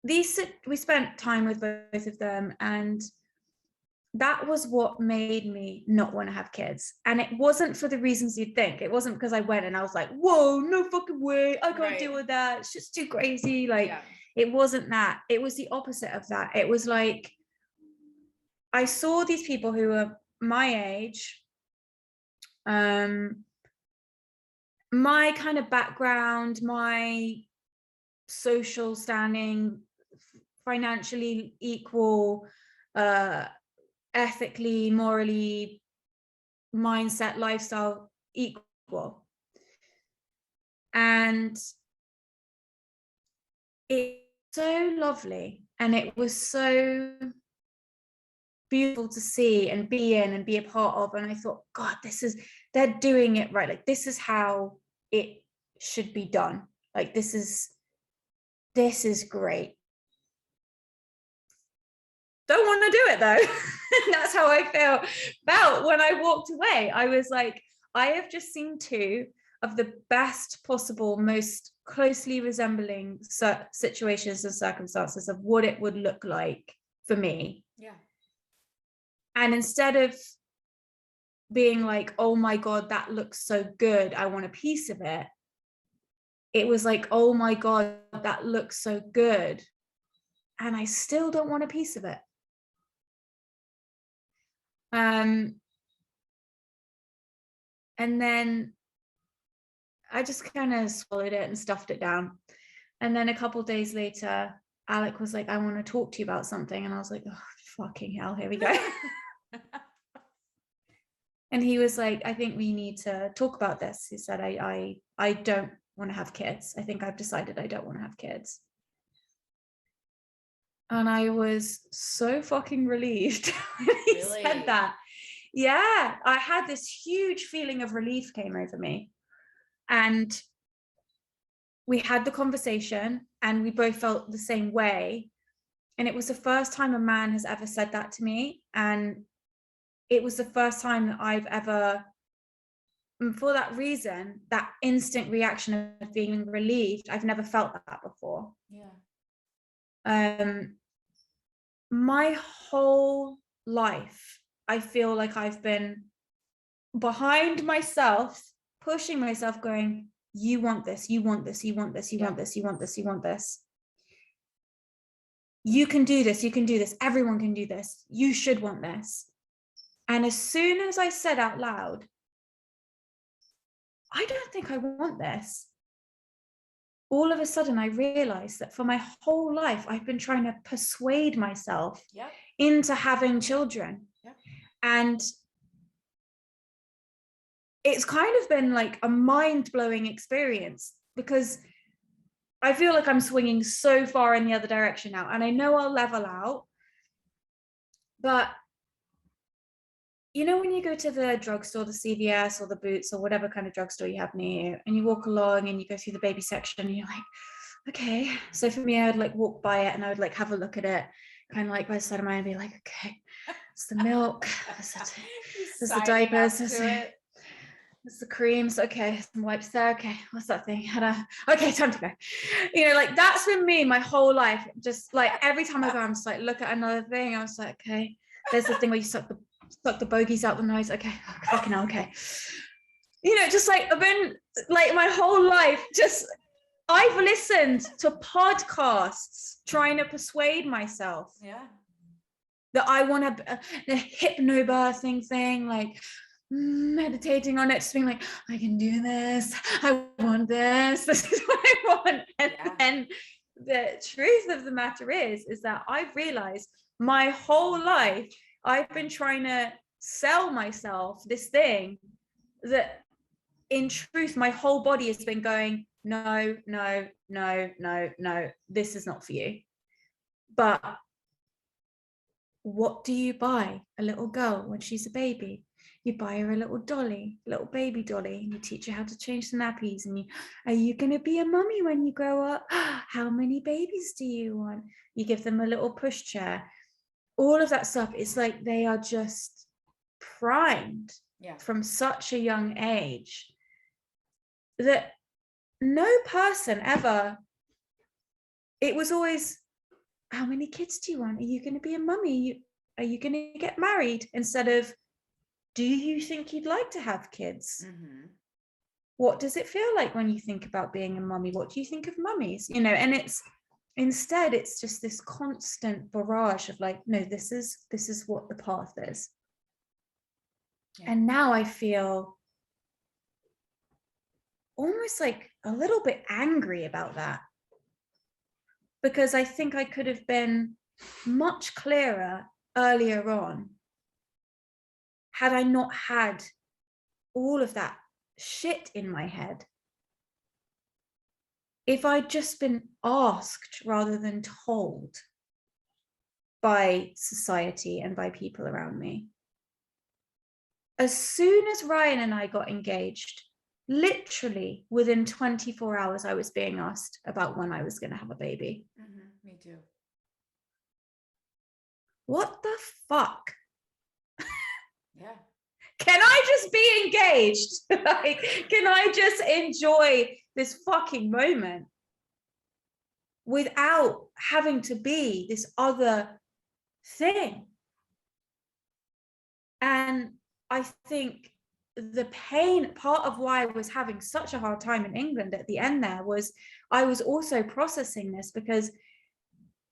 we spent time with both of them, and that was what made me not want to have kids. And it wasn't for the reasons you'd think. It wasn't because I went and I was like, whoa, no fucking way, I can't deal with that, it's just too crazy. Like, it wasn't that. It was the opposite of that. It was like, I saw these people who were my age, my kind of background, my social standing, financially equal, ethically, morally, mindset, lifestyle equal. And it's so lovely, and it was so beautiful to see and be in and be a part of. And I thought, God, they're doing it right. Like, this is how it should be done. Like, this is great. Don't want to do it though. That's how I felt when I walked away. I was like, I have just seen 2 of the best possible, most closely resembling situations and circumstances of what it would look like for me. Yeah. And instead of being like, oh my God, that looks so good, I want a piece of it, it was like, oh my God, that looks so good, and I still don't want a piece of it. And then I just kind of swallowed it and stuffed it down. And then a couple of days later, Alec was like, I want to talk to you about something. And I was like, oh, fucking hell, here we go. And he was like, I think we need to talk about this. He said, I don't want to have kids. I think I've decided I don't want to have kids. And I was so fucking relieved when he said that. Yeah, I had this huge feeling of relief came over me. And we had the conversation and we both felt the same way. And it was the first time a man has ever said that to me. And it was the first time that I've ever, and for that reason, that instant reaction of being relieved, I've never felt that before. Yeah. My whole life, I feel like I've been behind myself, pushing myself, going, you want this, you want this, you want this, you want this, you want this, you want this. You can do this, you can do this, everyone can do this, you should want this. And as soon as I said out loud, I don't think I want this, all of a sudden I realized that for my whole life, I've been trying to persuade myself into having children. And it's kind of been like a mind-blowing experience, because I feel like I'm swinging so far in the other direction now, and I know I'll level out. But you know, when you go to the drugstore, the CVS or the Boots or whatever kind of drugstore you have near you, and you walk along and you go through the baby section, and you're like, okay. So for me, I would like walk by it and I would like have a look at it, kind of like by the side of my eye, and be like, okay, it's the milk, there's the diapers, there's the creams, okay, some wipes there, okay, what's that thing? Okay, time to go. You know, like that's been me my whole life. Just like every time I go, I'm just like, look at another thing. I was like, okay, there's the thing where you suck the bogies out the nose. Okay, fucking hell, okay. You know, just like I've been like my whole life, just I've listened to podcasts trying to persuade myself that I want the hypnobirthing thing, like meditating on it, just being like, I can do this, I want this is what I want. And then the truth of the matter is that I've realized my whole life I've been trying to sell myself this thing that in truth my whole body has been going, no, no, no, no, no, this is not for you. But what do you buy a little girl when she's a baby? You buy her a little dolly, little baby dolly, and you teach her how to change the nappies. And are you going to be a mummy when you grow up? How many babies do you want? You give them a little pushchair. All of that stuff, it's like they are just primed from such a young age that no person ever, it was always, how many kids do you want? Are you going to be a mummy? Are you going to get married? Instead of, do you think you'd like to have kids? What does it feel like when you think about being a mummy? What do you think of mummies? You know, and instead it's just this constant barrage of like, no, this is what the path is. And now I feel almost like a little bit angry about that, because I think I could have been much clearer earlier on had I not had all of that shit in my head. If I'd just been asked rather than told by society and by people around me. As soon as Ryan and I got engaged, literally within 24 hours, I was being asked about when I was going to have a baby. Me too. What the fuck? Yeah. Can I just be engaged? Like, can I just enjoy this fucking moment without having to be this other thing? And I think the pain, part of why I was having such a hard time in England at the end there, was I was also processing this, because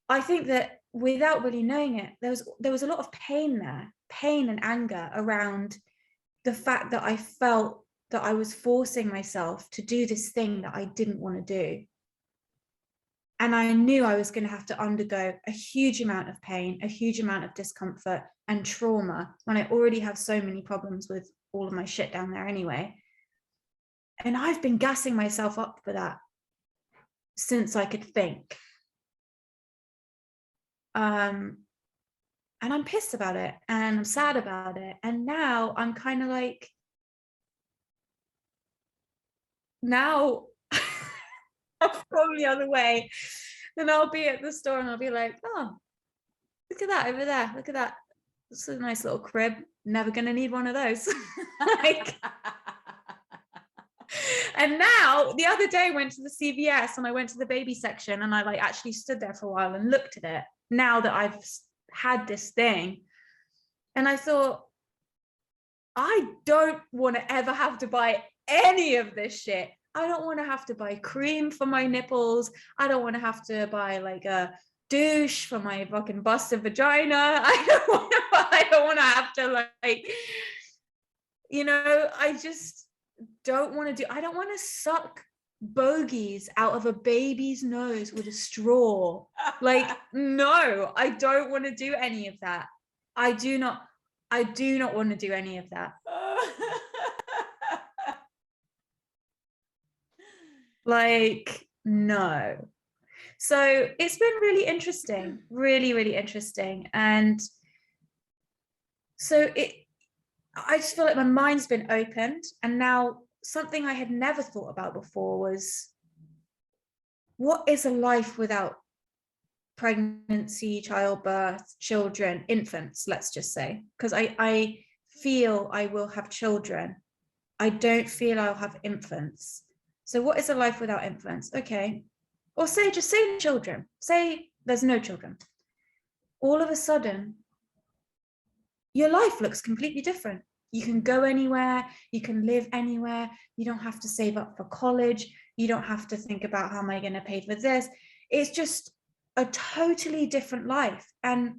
I think that without really knowing it, there was a lot of pain there, pain and anger around the fact that I felt that I was forcing myself to do this thing that I didn't want to do. And I knew I was going to have to undergo a huge amount of pain, a huge amount of discomfort and trauma when I already have so many problems with all of my shit down there anyway. And I've been gassing myself up for that since I could think. And I'm pissed about it and I'm sad about it. And now I'm kind of like, now I've gone the other way. Then I'll be at the store and I'll be like, oh, look at that over there. Look at that. It's a nice little crib. Never going to need one of those. Like, and now the other day I went to the CVS and I went to the baby section and I like actually stood there for a while and looked at it now that I've had this thing. And I thought, I don't want to ever have to buy any of this shit. I don't want to have to buy cream for my nipples. I don't want to have to buy like a douche for my fucking busted vagina. I don't want to have to like, you know, I just don't want to do, I don't want to suck bogies out of a baby's nose with a straw. Like, no, I don't want to do any of that. I do not want to do any of that. Like, no. So it's been really interesting, really, really interesting. And so I just feel like my mind's been opened. And now something I had never thought about before was, what is a life without pregnancy, childbirth, children, infants, let's just say, because I feel I will have children. I don't feel I'll have infants. So what is a life without infants? Okay. Or just say children. Say there's no children. All of a sudden, your life looks completely different. You can go anywhere. You can live anywhere. You don't have to save up for college. You don't have to think about how am I going to pay for this. It's just a totally different life. And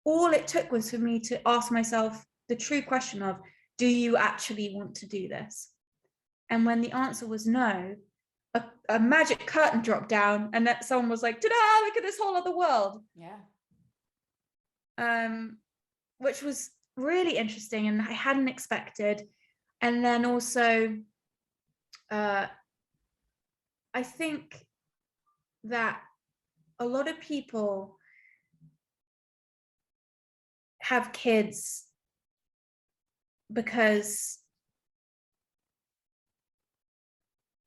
all it took was for me to ask myself the true question of, do you actually want to do this? And when the answer was no, a magic curtain dropped down and that someone was like, ta-da, look at this whole other world. Yeah. Which was really interesting and I hadn't expected. And then also, I think that a lot of people have kids because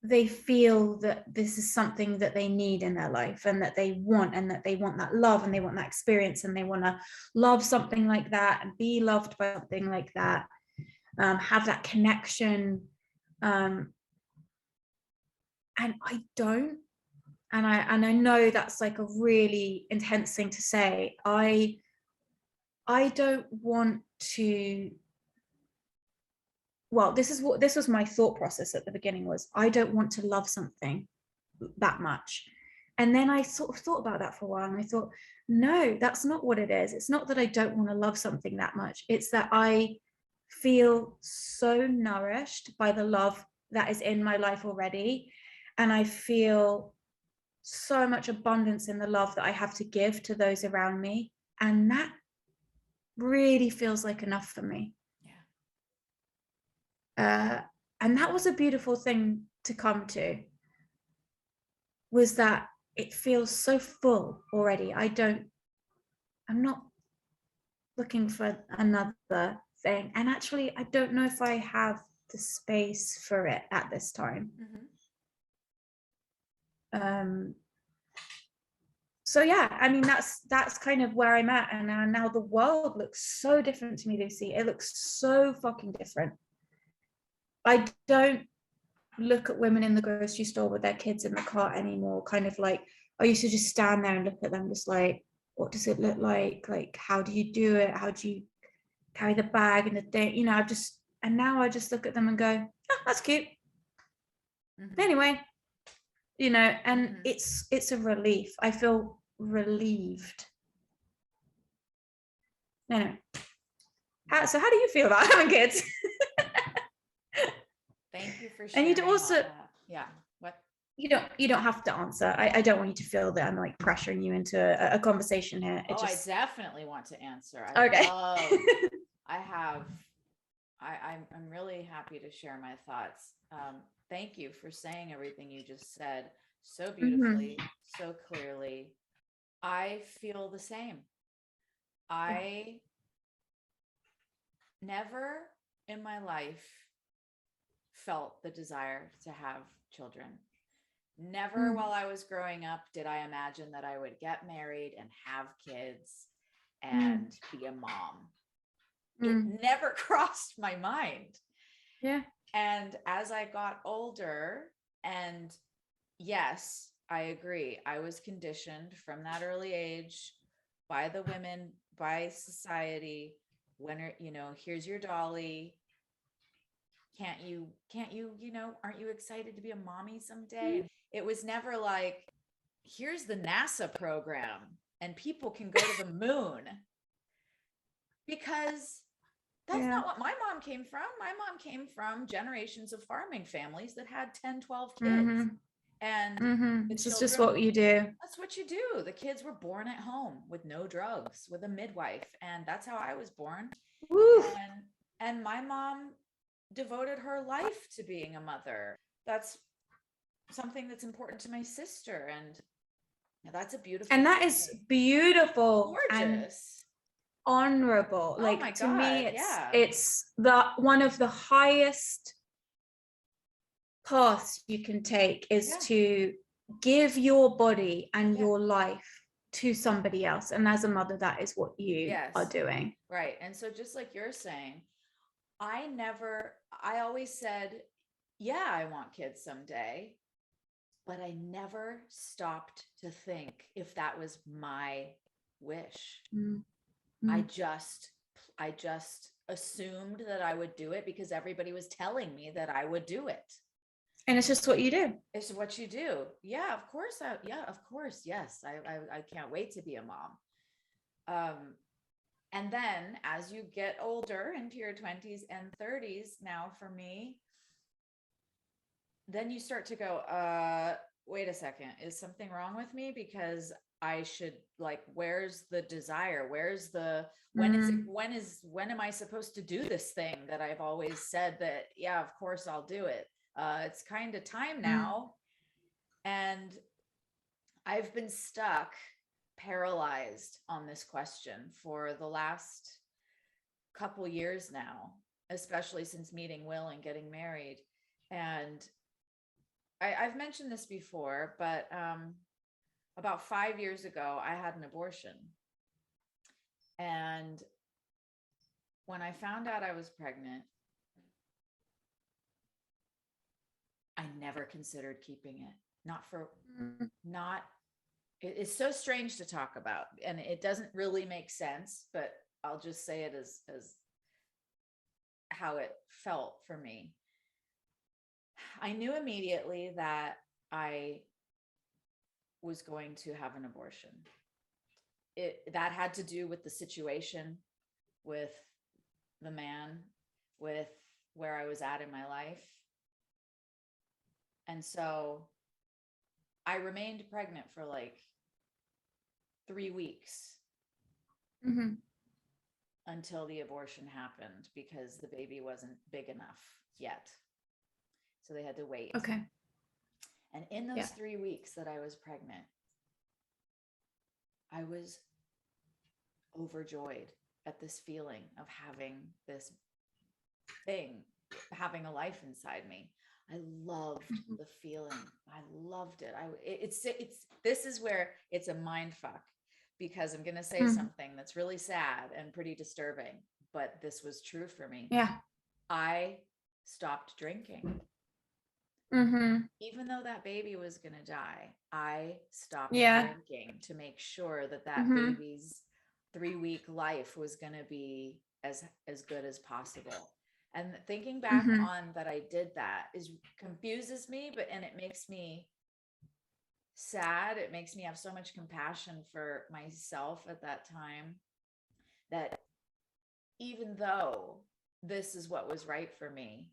they feel that this is something that they need in their life and that they want, and that they want that love and they want that experience and they want to love something like that and be loved by something like that, have that connection. And I don't, and I know that's like a really intense thing to say. I don't want to, well, this was my thought process at the beginning, was I don't want to love something that much. And then I sort of thought about that for a while and I thought, no, that's not what it is. It's not that I don't want to love something that much. It's that I feel so nourished by the love that is in my life already. And I feel so much abundance in the love that I have to give to those around me. And that really feels like enough for me. And that was a beautiful thing to come to, was that it feels so full already. I'm not looking for another thing. And actually, I don't know if I have the space for it at this time. Mm-hmm. So yeah, I mean, that's kind of where I'm at. And now the world looks so different to me, Lucy. It looks so fucking different. I don't look at women in the grocery store with their kids in the cart anymore. Kind of like, I used to just stand there and look at them just like, what does it look like? Like, how do you do it? How do you carry the bag and the thing? You know, and now I just look at them and go, oh, that's cute. Mm-hmm. Anyway, you know, and mm-hmm. it's a relief. I feel relieved. So how do you feel about having kids? Thank you for And sharing you'd also, all that. Yeah. What? you don't have to answer. I don't want you to feel that I'm like pressuring you into a conversation here. Oh, I definitely want to answer. Okay. I'm really happy to share my thoughts. Thank you for saying everything you just said so beautifully, so clearly. I feel the same. I never in my life felt the desire to have children. Never while I was growing up did I imagine that I would get married and have kids and be a mom. It never crossed my mind. Yeah. And as I got older, and yes, I agree, I was conditioned from that early age by the women, by society. When are, here's your dolly. Can't you, aren't you excited to be a mommy someday? And it was never like, here's the NASA program and people can go to the moon. Because that's not what my mom came from. My mom came from generations of farming families that had 10, 12 kids. And this is just what you do. That's what you do. The kids were born at home with no drugs, with a midwife. And that's how I was born. Woo. And my mom devoted her life to being a mother. That's something that's important to my sister. And that's a beautiful And that is beautiful. Gorgeous. And honorable. Like, my to God, me, it's the one of the highest paths you can take is to give your body and your life to somebody else. And as a mother, that is what you are doing. Right. And so just like you're saying, I always said, yeah, I want kids someday, but I never stopped to think if that was my wish. I just assumed that I would do it because everybody was telling me that I would do it. And it's just what you do. It's what you do. Yeah, of course. Of course. Yes. I can't wait to be a mom. And then as you get older into your 20s and 30s, now for me, then you start to go, wait a second, is something wrong with me? Because I should, like, where's the desire? Where's the, when am I supposed to do this thing that I've always said that, yeah, of course I'll do it. It's kind of time now. And I've been stuck, paralyzed on this question for the last couple years now, especially since meeting Will and getting married. And I've mentioned this before, but about 5 years ago, I had an abortion. And when I found out I was pregnant, I never considered keeping it. It's so strange to talk about, and it doesn't really make sense, but I'll just say it as how it felt for me. I knew immediately that I was going to have an abortion. That had to do with the situation, with the man, with where I was at in my life. And so I remained pregnant for like 3 weeks until the abortion happened, because the baby wasn't big enough yet. So they had to wait. Okay. And in those 3 weeks that I was pregnant, I was overjoyed at this feeling of having this thing, having a life inside me. I loved the feeling. I loved it. This is where it's a mind fuck, because I'm going to say something that's really sad and pretty disturbing, but this was true for me. Yeah. I stopped drinking. Even though that baby was going to die, I stopped drinking to make sure that baby's 3-week life was going to be as good as possible. And thinking back on that, I did that confuses me, and it makes me sad. It makes me have so much compassion for myself at that time, that even though this is what was right for me,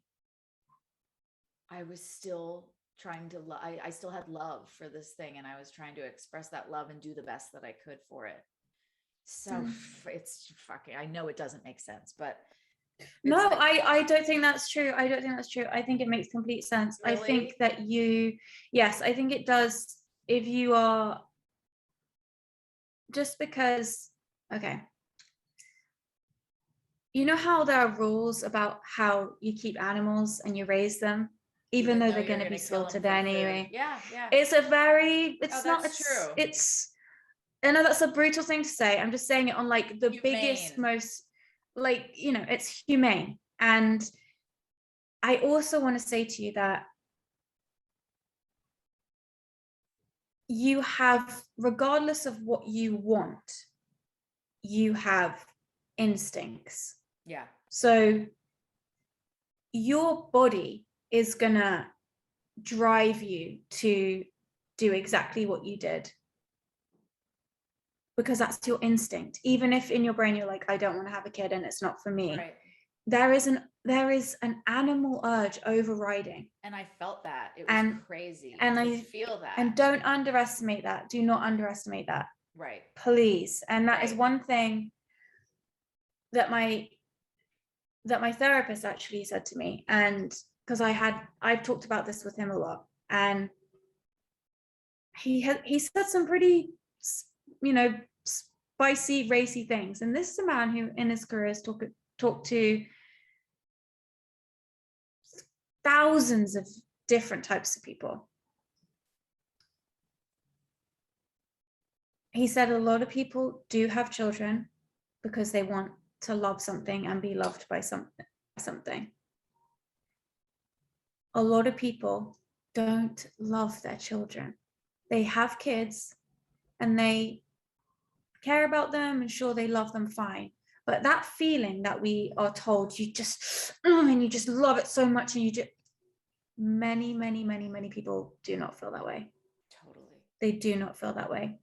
I was still trying to I still had love for this thing, and I was trying to express that love and do the best that I could for it. So it's fucking, I know it doesn't make sense, but no, like, I don't think that's true. I don't think that's true. I think it makes complete sense. Really? I think that yes, I think it does. If you are, just because, okay, you know how there are rules about how you keep animals and you raise them, even though they're going to be slaughtered anyway. Yeah. It's true. It's, I know that's a brutal thing to say. I'm just saying it on like the biggest, most, like, it's humane. And I also want to say to you that you have, regardless of what you want, you have instincts. Yeah. So your body is gonna drive you to do exactly what you did, because that's your instinct. Even if in your brain you're like, I don't want to have a kid and it's not for me. Right. There is an animal urge overriding. And I felt that. It was crazy. And I feel that. And don't underestimate that. Do not underestimate that. Right. Please. And that is one thing that my therapist actually said to me. And because I've talked about this with him a lot. And he said some pretty, spicy, racy things. And this is a man who in his career has talked to thousands of different types of people. He said a lot of people do have children because they want to love something and be loved by something. A lot of people don't love their children. They have kids and they care about them and sure, they love them fine. But that feeling that we are told you just, and you just love it so much, and you just, many people do not feel that way. Totally. They do not feel that way.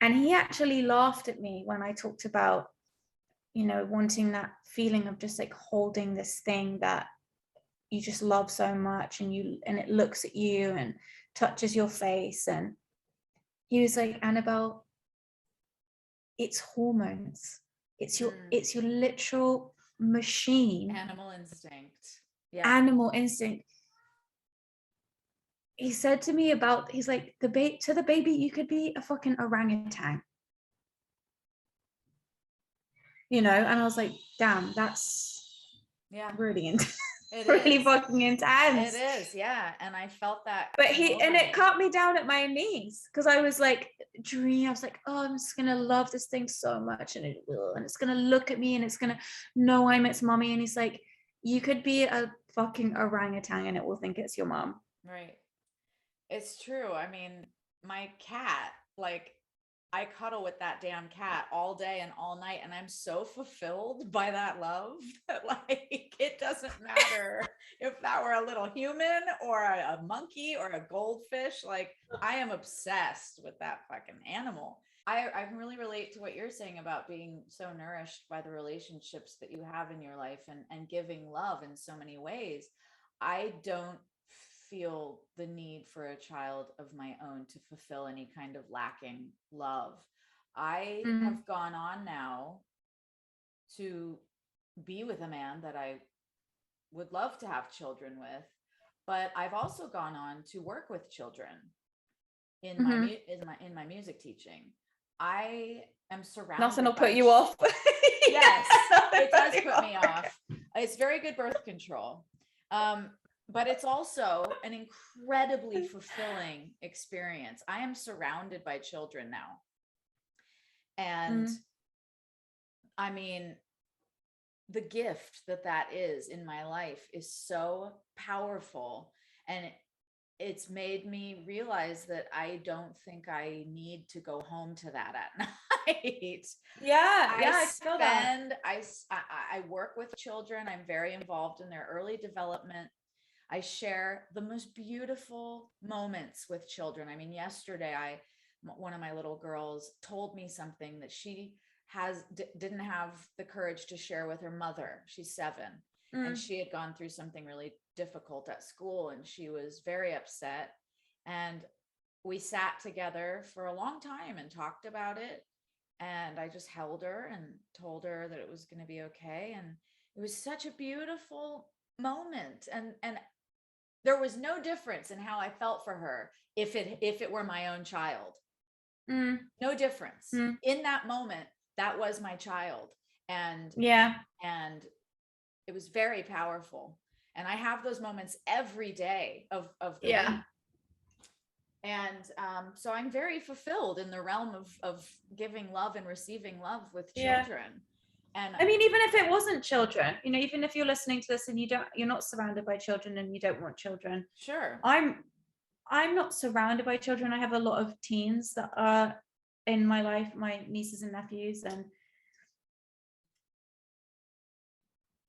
And he actually laughed at me when I talked about, wanting that feeling of just like holding this thing that you just love so much, and it looks at you and touches your face. And he was like, Annabel, it's hormones. It's your literal machine. Animal instinct. Yeah. Animal instinct. He said to me he's like, to the baby, you could be a fucking orangutan. And I was like, damn, that's really intense. Really fucking intense. It is, yeah. And I felt that. But it caught me down at my knees, because I was like, I was like, oh, I'm just gonna love this thing so much, and it will, and it's gonna look at me and it's gonna know I'm its mommy. And he's like, you could be a fucking orangutan and it will think it's your mom. Right. It's true. I mean, my cat, like, I cuddle with that damn cat all day and all night, and I'm so fulfilled by that love that, like, it doesn't matter if that were a little human or a monkey or a goldfish. Like, I am obsessed with that fucking animal. I can really relate to what you're saying about being so nourished by the relationships that you have in your life, and giving love in so many ways. I don't feel the need for a child of my own to fulfill any kind of lacking love. I have gone on now to be with a man that I would love to have children with, but I've also gone on to work with children in my music teaching. I am surrounded. Nothing will put you off. Yes, it does put me off. It's very good birth control. But it's also an incredibly fulfilling experience. I am surrounded by children now. And I mean, the gift that is in my life is so powerful. And it's made me realize that I don't think I need to go home to that at night. I work with children. I'm very involved in their early development. I share the most beautiful moments with children. I mean, yesterday, one of my little girls told me something that she didn't have the courage to share with her mother. She's 7, and she had gone through something really difficult at school, and she was very upset. And we sat together for a long time and talked about it. And I just held her and told her that it was going to be okay. And it was such a beautiful moment. And there was no difference in how I felt for her if it were my own child. No difference. In that moment, that was my child. And and it was very powerful. And I have those moments every day of the week. And so I'm very fulfilled in the realm of giving love and receiving love with children. And I mean, even if it wasn't children, you know, even if you're listening to this and you're not surrounded by children and you don't want children. Sure. I'm not surrounded by children. I have a lot of teens that are in my life, my nieces and nephews. And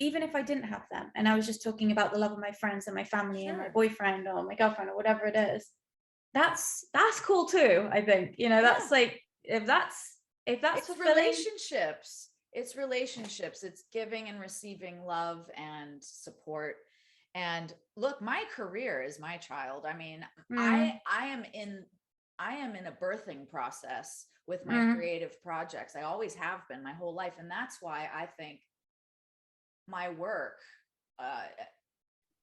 even if I didn't have them and I was just talking about the love of my friends and my family and my boyfriend or my girlfriend or whatever it is, that's cool too. I think, you know, that's like, if that's it's relationships, it's giving and receiving love and support. And look, my career is my child. I mean, I am in a birthing process with my creative projects. I always have been my whole life. And that's why I think my work,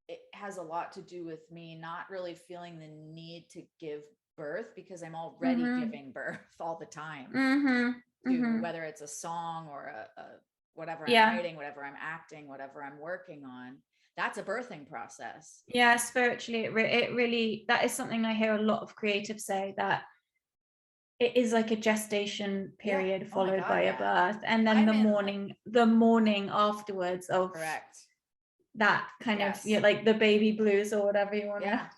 it has a lot to do with me not really feeling the need to give birth, because I'm already giving birth all the time. Whether it's a song or a whatever I'm writing, whatever I'm acting, whatever I'm working on, that's a birthing process. Yeah, spiritually, it really, that is something I hear a lot of creatives say, that it is like a gestation period followed by a birth, and then the mourning afterwards of that kind of, like the baby blues or whatever you want to.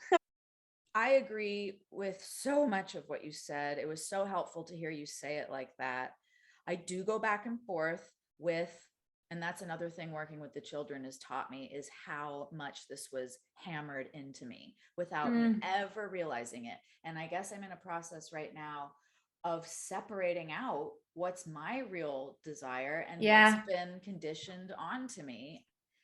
I agree with so much of what you said. It was so helpful to hear you say it like that. I do go back and forth with, and that's another thing working with the children has taught me, is how much this was hammered into me without me ever realizing it. And I guess I'm in a process right now of separating out what's my real desire and what's been conditioned onto me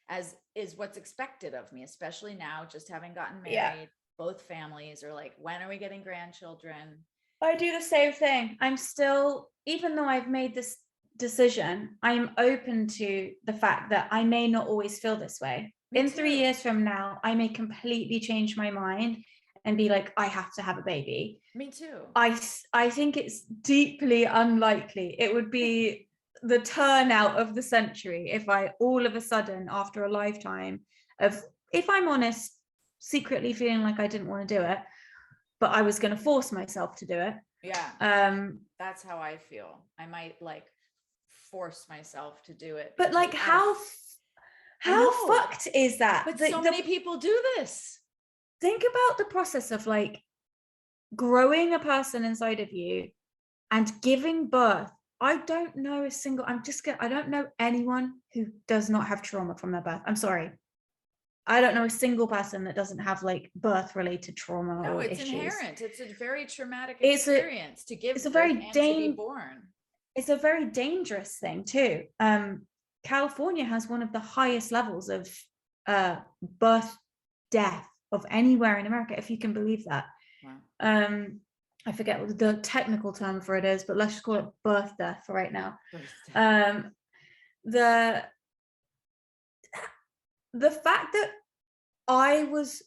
as is what's expected of me, especially now, just having gotten married. Both families are like, when are we getting grandchildren? I do the same thing. I'm still, even though I've made this decision, I'm open to the fact that I may not always feel this way. In 3 years from now, I may completely change my mind and be like, I have to have a baby. Me too. I think it's deeply unlikely. It would be the turnout of the century if I all of a sudden, after a lifetime of, if I'm honest, secretly feeling like I didn't want to do it, but I was going to force myself to do it. That's how I feel. I might like force myself to do it. But like, how fucked is that? But so many people do this. Think about the process of like growing a person inside of you and giving birth. I don't know I don't know anyone who does not have trauma from their birth. I'm sorry. I don't know a single person that doesn't have like birth related trauma. No, or it's issues. Inherent. It's a very traumatic experience to give birth and to be born. It's a very dangerous thing too. California has one of the highest levels of birth death of anywhere in America, if you can believe that. Wow. I forget what the technical term for it is, but let's just call it birth death for right now. The fact that I was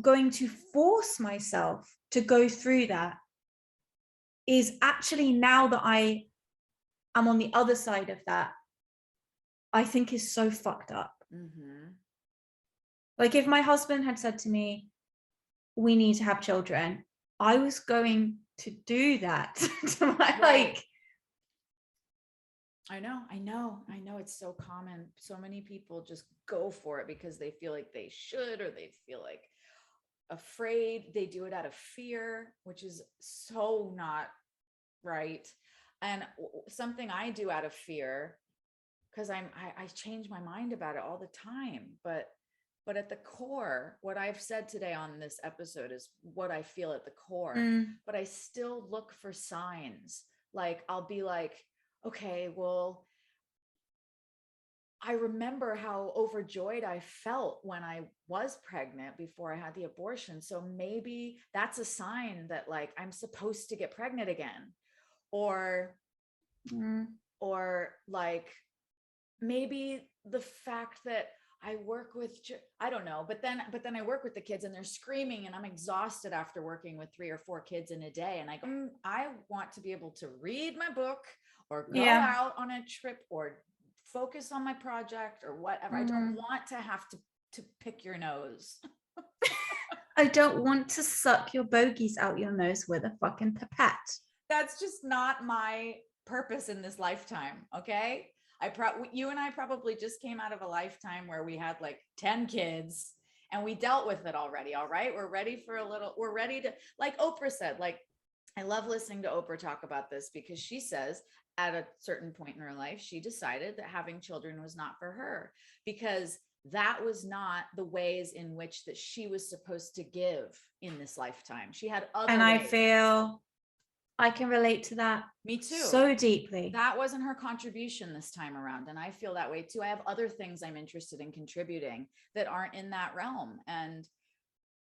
going to force myself to go through that is actually, now that I am on the other side of that, I think is so fucked up. Like, if my husband had said to me, we need to have children, I was going to do that to my like. I know it's so common. So many people just go for it because they feel like they should, or they feel like afraid. They do it out of fear, which is so not right. And something I do out of fear, because I change my mind about it all the time, but at the core, what I've said today on this episode is what I feel at the core. But I still look for signs. Like, I'll be like, okay, well, I remember how overjoyed I felt when I was pregnant before I had the abortion. So maybe that's a sign that like I'm supposed to get pregnant again, or like maybe the fact that I work with, I don't know, but then I work with the kids and they're screaming and I'm exhausted after working with 3 or 4 kids in a day. And I go, I want to be able to read my book or go out on a trip or focus on my project or whatever. I don't want to have to pick your nose. I don't want to suck your bogies out your nose with a fucking pipette. That's just not my purpose in this lifetime. Okay. You and I probably just came out of a lifetime where we had like 10 kids and we dealt with it already. All right. We're ready to, like Oprah said, like, I love listening to Oprah talk about this because she says at a certain point in her life, she decided that having children was not for her because that was not the ways in which that she was supposed to give in this lifetime. She had other ways. I feel I can relate to that. Me too. So deeply. That wasn't her contribution this time around. And I feel that way too. I have other things I'm interested in contributing that aren't in that realm. And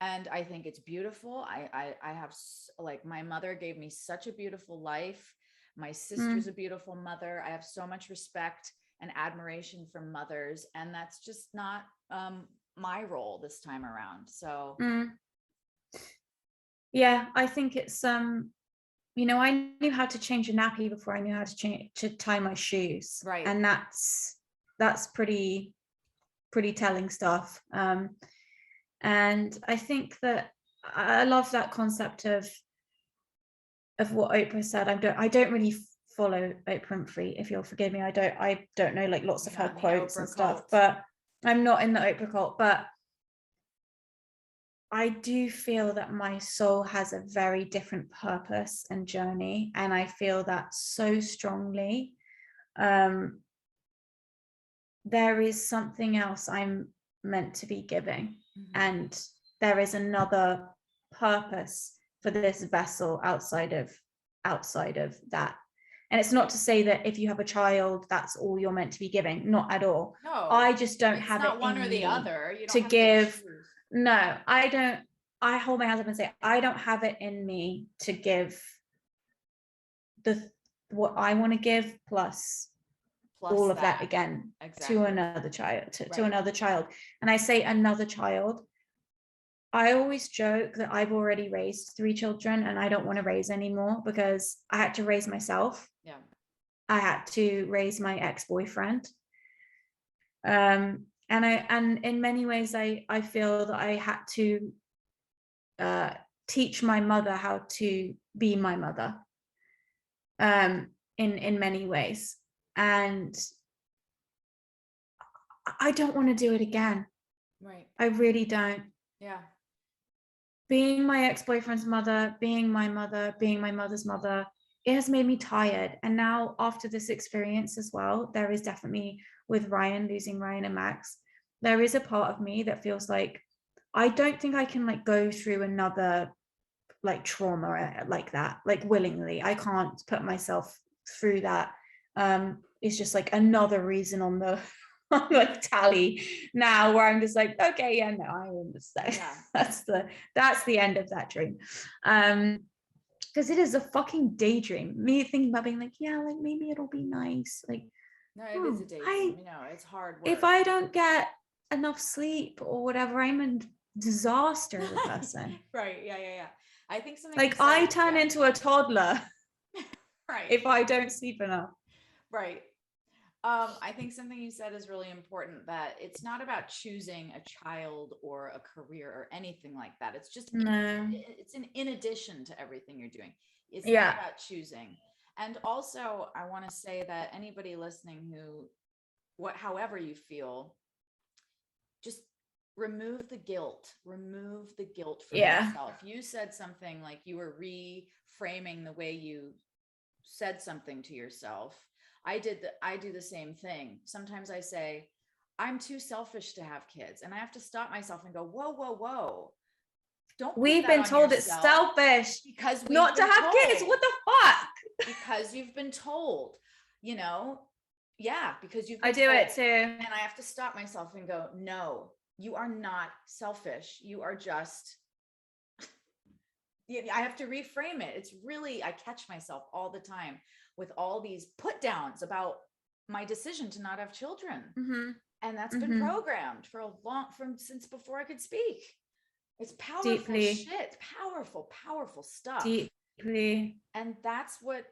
I think it's beautiful. I have, like, my mother gave me such a beautiful life. My sister's a beautiful mother. I have so much respect and admiration for mothers. And that's just not my role this time around. So. Yeah, I think it's, you know, I knew how to change a nappy before I knew how to tie my shoes. Right. And that's pretty telling stuff. And I think that I love that concept of what Oprah said. I don't really follow Oprah Winfrey, if you'll forgive me. I don't know like lots of her quotes and stuff, but I'm not in the Oprah cult. But I do feel that my soul has a very different purpose and journey, and I feel that so strongly. There is something else I'm meant to be giving, and there is another purpose for this vessel outside of that. And it's not to say that if you have a child, that's all you're meant to be giving. Not at all. No, I just don't have not it one in or the me other. You don't to have give. To choose. No, I don't. I hold my hands up and say, I don't have it in me to give what I want to give plus all of that again to another child, to another child. And I say another child. I always joke that I've already raised 3 children and I don't want to raise anymore because I had to raise myself. Yeah. I had to raise my ex-boyfriend. And in many ways, I feel that I had to teach my mother how to be my mother. In many ways. And I don't want to do it again. Right. I really don't. Yeah. Being my ex-boyfriend's mother, being my mother, being my mother's mother, it has made me tired. And now after this experience as well, there is definitely, with losing Ryan and Max, there is a part of me that feels like I don't think I can like go through another like trauma like that, like willingly. I can't put myself through that. It's just like another reason on the like tally now where I'm just like, okay, yeah, no, I understand. Yeah. that's the end of that dream. Because it is a fucking daydream. Me thinking about being like, yeah, like maybe it'll be nice. Like, no, it is a daydream. You know, it's hard work. If I don't get enough sleep or whatever, I'm a disaster as a person. Right. Yeah. I think something like I turn into a toddler. Right. If I don't sleep enough. Right. I think something you said is really important, that it's not about choosing a child or a career or anything like that. It's just, it's in addition to everything you're doing. It's not about choosing. And also I want to say that anybody listening however you feel, just remove the guilt from yourself. You said something like you were reframing the way you said something to yourself. I do the same thing. Sometimes I say, I'm too selfish to have kids. And I have to stop myself and go, whoa. We've been told it's selfish because not to have kids. What the fuck? Because you've been told, you know, Yeah, because I do it too. And I have to stop myself and go, no, you are not selfish. You are just, I have to reframe it. It's really, I catch myself all the time with all these put downs about my decision to not have children. Mm-hmm. And that's been programmed for since before I could speak. It's powerful shit, powerful stuff. Deeply. And that's what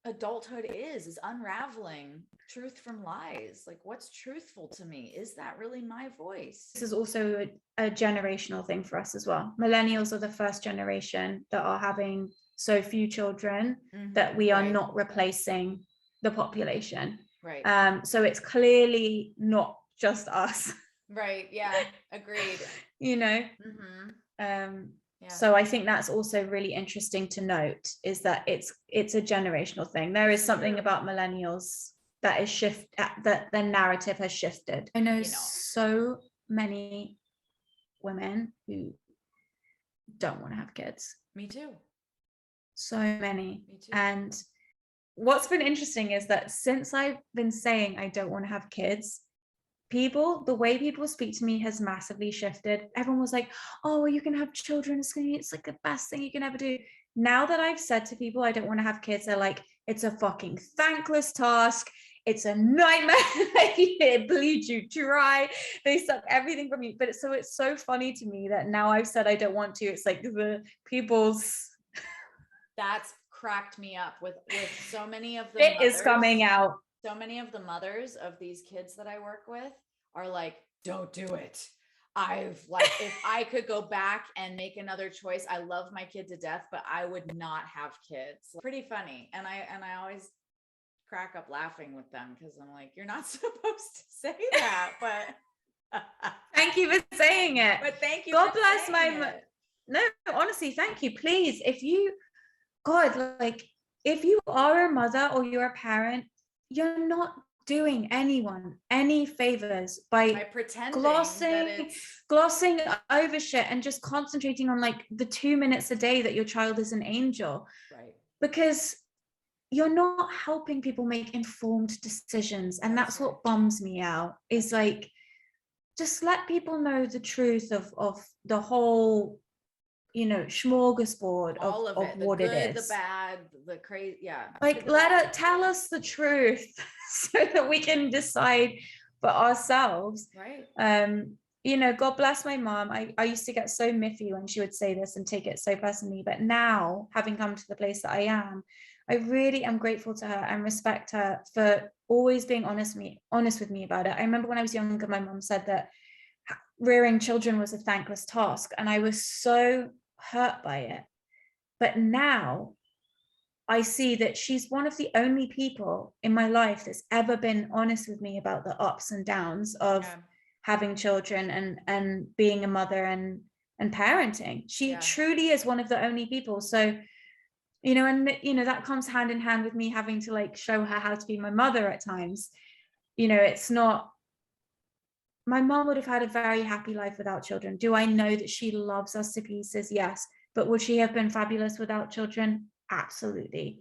adulthood is unraveling truth from lies. Like, what's truthful to me? Is that really my voice? This is also a generational thing for us as well. Millennials are the first generation that are having so few children that we are not replacing the population. Right. So it's clearly not just us. Right. Yeah. Agreed. You know? So I think that's also really interesting to note, is that it's a generational thing. There is something about millennials that is that the narrative has shifted. I know so many women who don't want to have kids. Me too. So many. Me too. And what's been interesting is that since I've been saying I don't want to have kids, the way people speak to me has massively shifted. Everyone was like, oh, you can have children. It's like the best thing you can ever do. Now that I've said to people I don't want to have kids, they're like, it's a fucking thankless task. It's a nightmare. It bleeds you dry. They suck everything from you. But it's so funny to me that now I've said I don't want to. It's like the people's. That's cracked me up with so many of the it mothers, is coming out. So many of the mothers of these kids that I work with are like, don't do it. If I could go back and make another choice, I love my kid to death, but I would not have kids. Pretty funny. And I always crack up laughing with them because I'm like, you're not supposed to say that, but thank you for saying it. But thank you. God bless no, honestly, thank you. Please, if you are a mother or you're a parent, you're not doing anyone any favors by pretending glossing over shit and just concentrating on like the 2 minutes a day that your child is an angel. Right. Because you're not helping people make informed decisions. And that's what bums me out, is like, just let people know the truth of the whole, smorgasbord of what it is. The bad, the crazy. Yeah. Like, tell us the truth so that we can decide for ourselves. Right. God bless my mom. I used to get so miffy when she would say this and take it so personally. But now, having come to the place that I am, I really am grateful to her and respect her for always being honest with me about it. I remember when I was younger, my mom said that rearing children was a thankless task, and I was so hurt by it. But now I see that she's one of the only people in my life that's ever been honest with me about the ups and downs of having children and being a mother and parenting. She truly is one of the only people. So, that comes hand in hand with me having to like show her how to be my mother at times. It's not, my mom would have had a very happy life without children. Do I know that she loves us to pieces? Yes. But would she have been fabulous without children? Absolutely.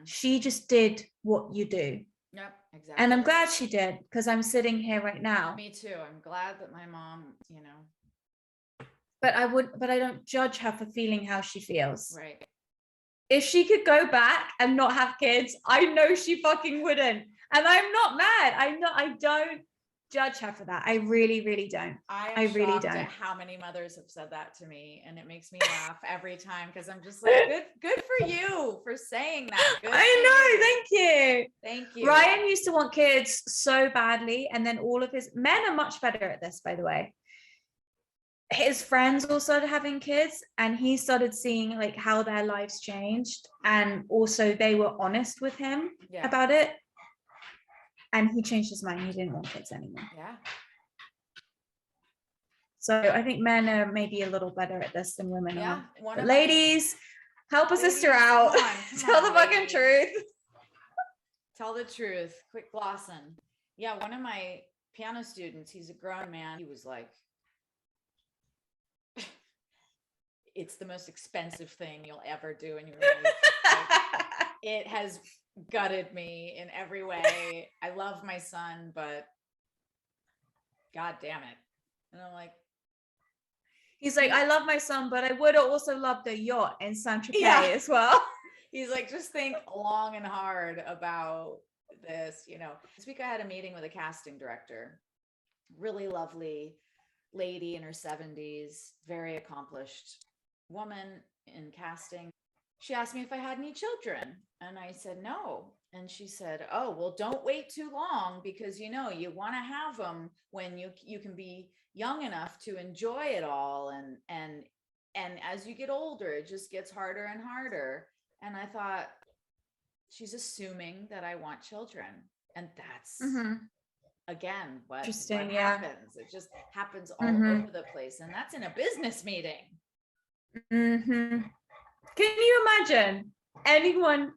She just did what you do. Yep, exactly. And I'm glad she did, because I'm sitting here right now. Me too. I'm glad that my mom, But I don't judge her for feeling how she feels. Right. If she could go back and not have kids, I know she fucking wouldn't. And I'm not mad. I don't judge her for that. I really, really don't. I really don't. At how many mothers have said that to me, and it makes me laugh every time, because I'm just like, good for you for saying that. Good I know. Thank you. Ryan used to want kids so badly, and then all of his men are much better at this, by the way. His friends all started having kids, and he started seeing like how their lives changed, and also they were honest with him about it. And he changed his mind. He didn't want kids anymore. Yeah. So I think men are maybe a little better at this than women are. But ladies, help a sister out. Tell the fucking truth. Tell the truth. Quit glossing. Yeah, one of my piano students, he's a grown man. He was like, it's the most expensive thing you'll ever do in your life. It has gutted me in every way. I love my son, but God damn it. And I'm like, he's like, I love my son, but I would have also loved a yacht in Saint-Tropez as well. He's like, just think long and hard about this, you know. This week I had a meeting with a casting director, really lovely lady in her 70s, very accomplished woman in casting. She asked me if I had any children, and I said no. And she said, oh, well, don't wait too long, because you know you want to have them when you can be young enough to enjoy it all, and as you get older it just gets harder and harder. And I thought, she's assuming that I want children, and that's again what happens. It just happens all over the place, and that's in a business meeting. Can you imagine anyone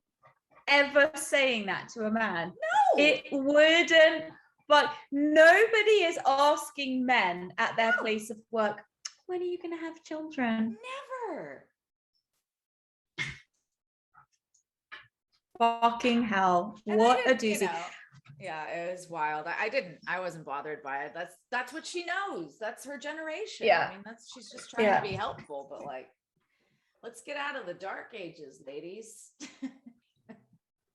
ever saying that to a man? No, it wouldn't. But nobody is asking men at their place of work, when are you going to have children? Never. Fucking hell. What a doozy. You know, yeah, it was wild. I wasn't bothered by it. That's what she knows. That's her generation. Yeah. I mean, she's just trying to be helpful, but like, let's get out of the dark ages, ladies.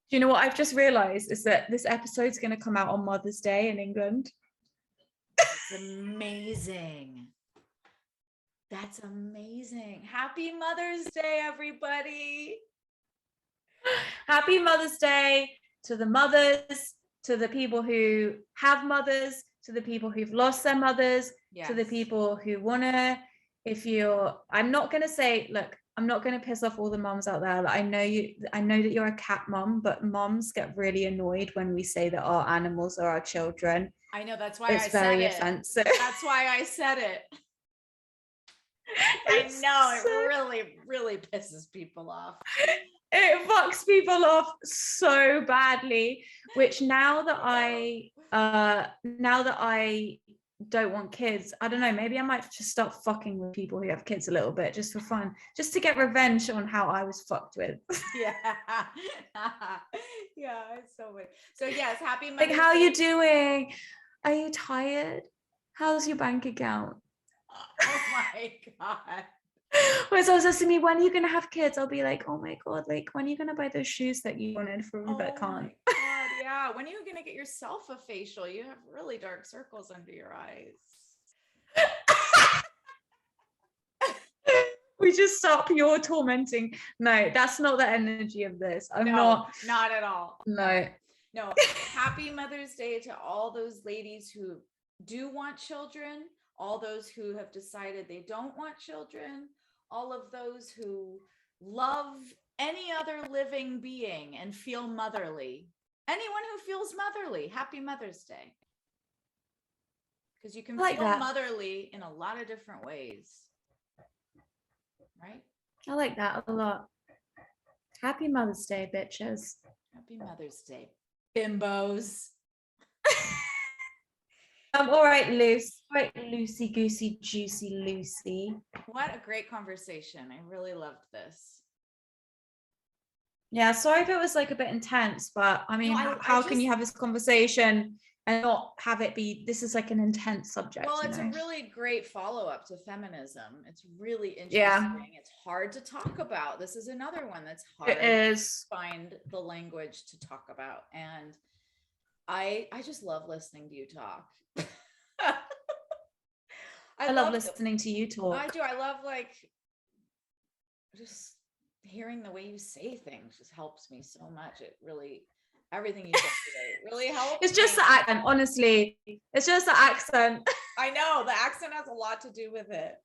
Do you know what I've just realized is that this episode's going to come out on Mother's Day in England. That's amazing. That's amazing. Happy Mother's Day, everybody. Happy Mother's Day to the mothers, to the people who have mothers, to the people who've lost their mothers, to the people who want to, I'm not going to say, look, I'm not going to piss off all the moms out there. Like, I know that you're a cat mom, but moms get really annoyed when we say that our animals are our children. I know, that's why it's very offensive. That's why I said it. I know, it really, really pisses people off. It fucks people off so badly, which now that I don't want kids, I don't know, maybe I might just start fucking with people who have kids a little bit, just for fun, just to get revenge on how I was fucked with. Yeah. Yeah, it's so weird. So yes, happy Mother's Day. How are you doing? Are you tired? How's your bank account? Oh my God. When someone says to me, when are you gonna have kids? I'll be like, oh my God, like, when are you gonna buy those shoes that you wanted for me but can't? God, yeah. When are you gonna get yourself a facial? You have really dark circles under your eyes. We just stop pure tormenting. No, that's not the energy of this. Not at all. No. Happy Mother's Day to all those ladies who do want children, all those who have decided they don't want children, all of those who love any other living being and feel motherly. Anyone who feels motherly, happy Mother's Day. Because you can feel motherly in a lot of different ways. Right? I like that a lot. Happy Mother's Day, bitches. Happy Mother's Day, bimbos. All right, Luce. Right, Lucy Goosey Juicy Lucy. What a great conversation. I really loved this. Yeah, sorry if it was like a bit intense, but I mean, how can you have this conversation and not have it be, this is like an intense subject? Well, it's a really great follow-up to feminism. It's really interesting. Yeah. It's hard to talk about. This is another one that's hard to find the language to talk about. And I just love listening to you talk. I love listening to you talk. I do. I love like just hearing the way you say things just helps me so much. It really, everything you said today really helps. It's just the accent, honestly. It's just the accent. I know, the accent has a lot to do with it.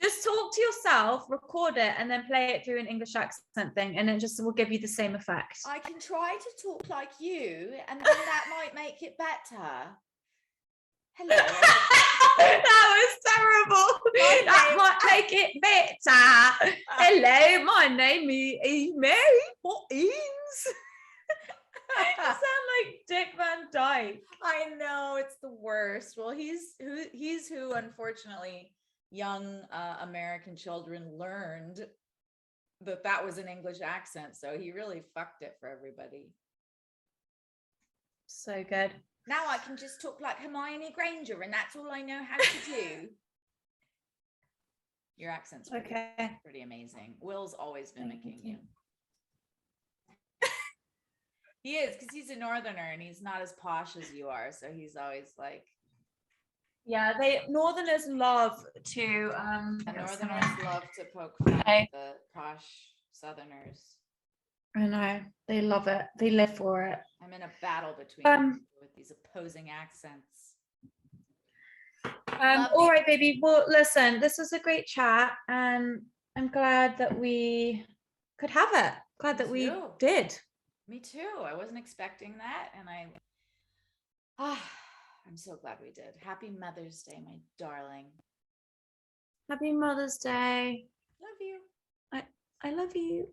Just talk to yourself, record it, and then play it through an English accent thing, and it just will give you the same effect. I can try to talk like you, and then that might make it better. Hello. That was terrible. That might make it better. Hello, my name is Mary Poppins. You sound like Dick Van Dyke. I know, it's the worst. Well, he's who unfortunately young American children learned that was an English accent. So he really fucked it for everybody. So good. Now I can just talk like Hermione Granger, and that's all I know how to do. Your accent's pretty amazing. Will's always mimicking you. He is, because he's a northerner and he's not as posh as you are. So he's always like, yeah, northerners love to northerners love to poke fun at the posh southerners. I know, they love it, they live for it. I'm in a battle between with these opposing accents. All right, baby, well, listen, this was a great chat, and I'm glad that we could have it. Glad that we did. Me too. I wasn't expecting that, and I'm so glad we did. Happy Mother's Day, my darling. Happy Mother's Day. Love you. I love you.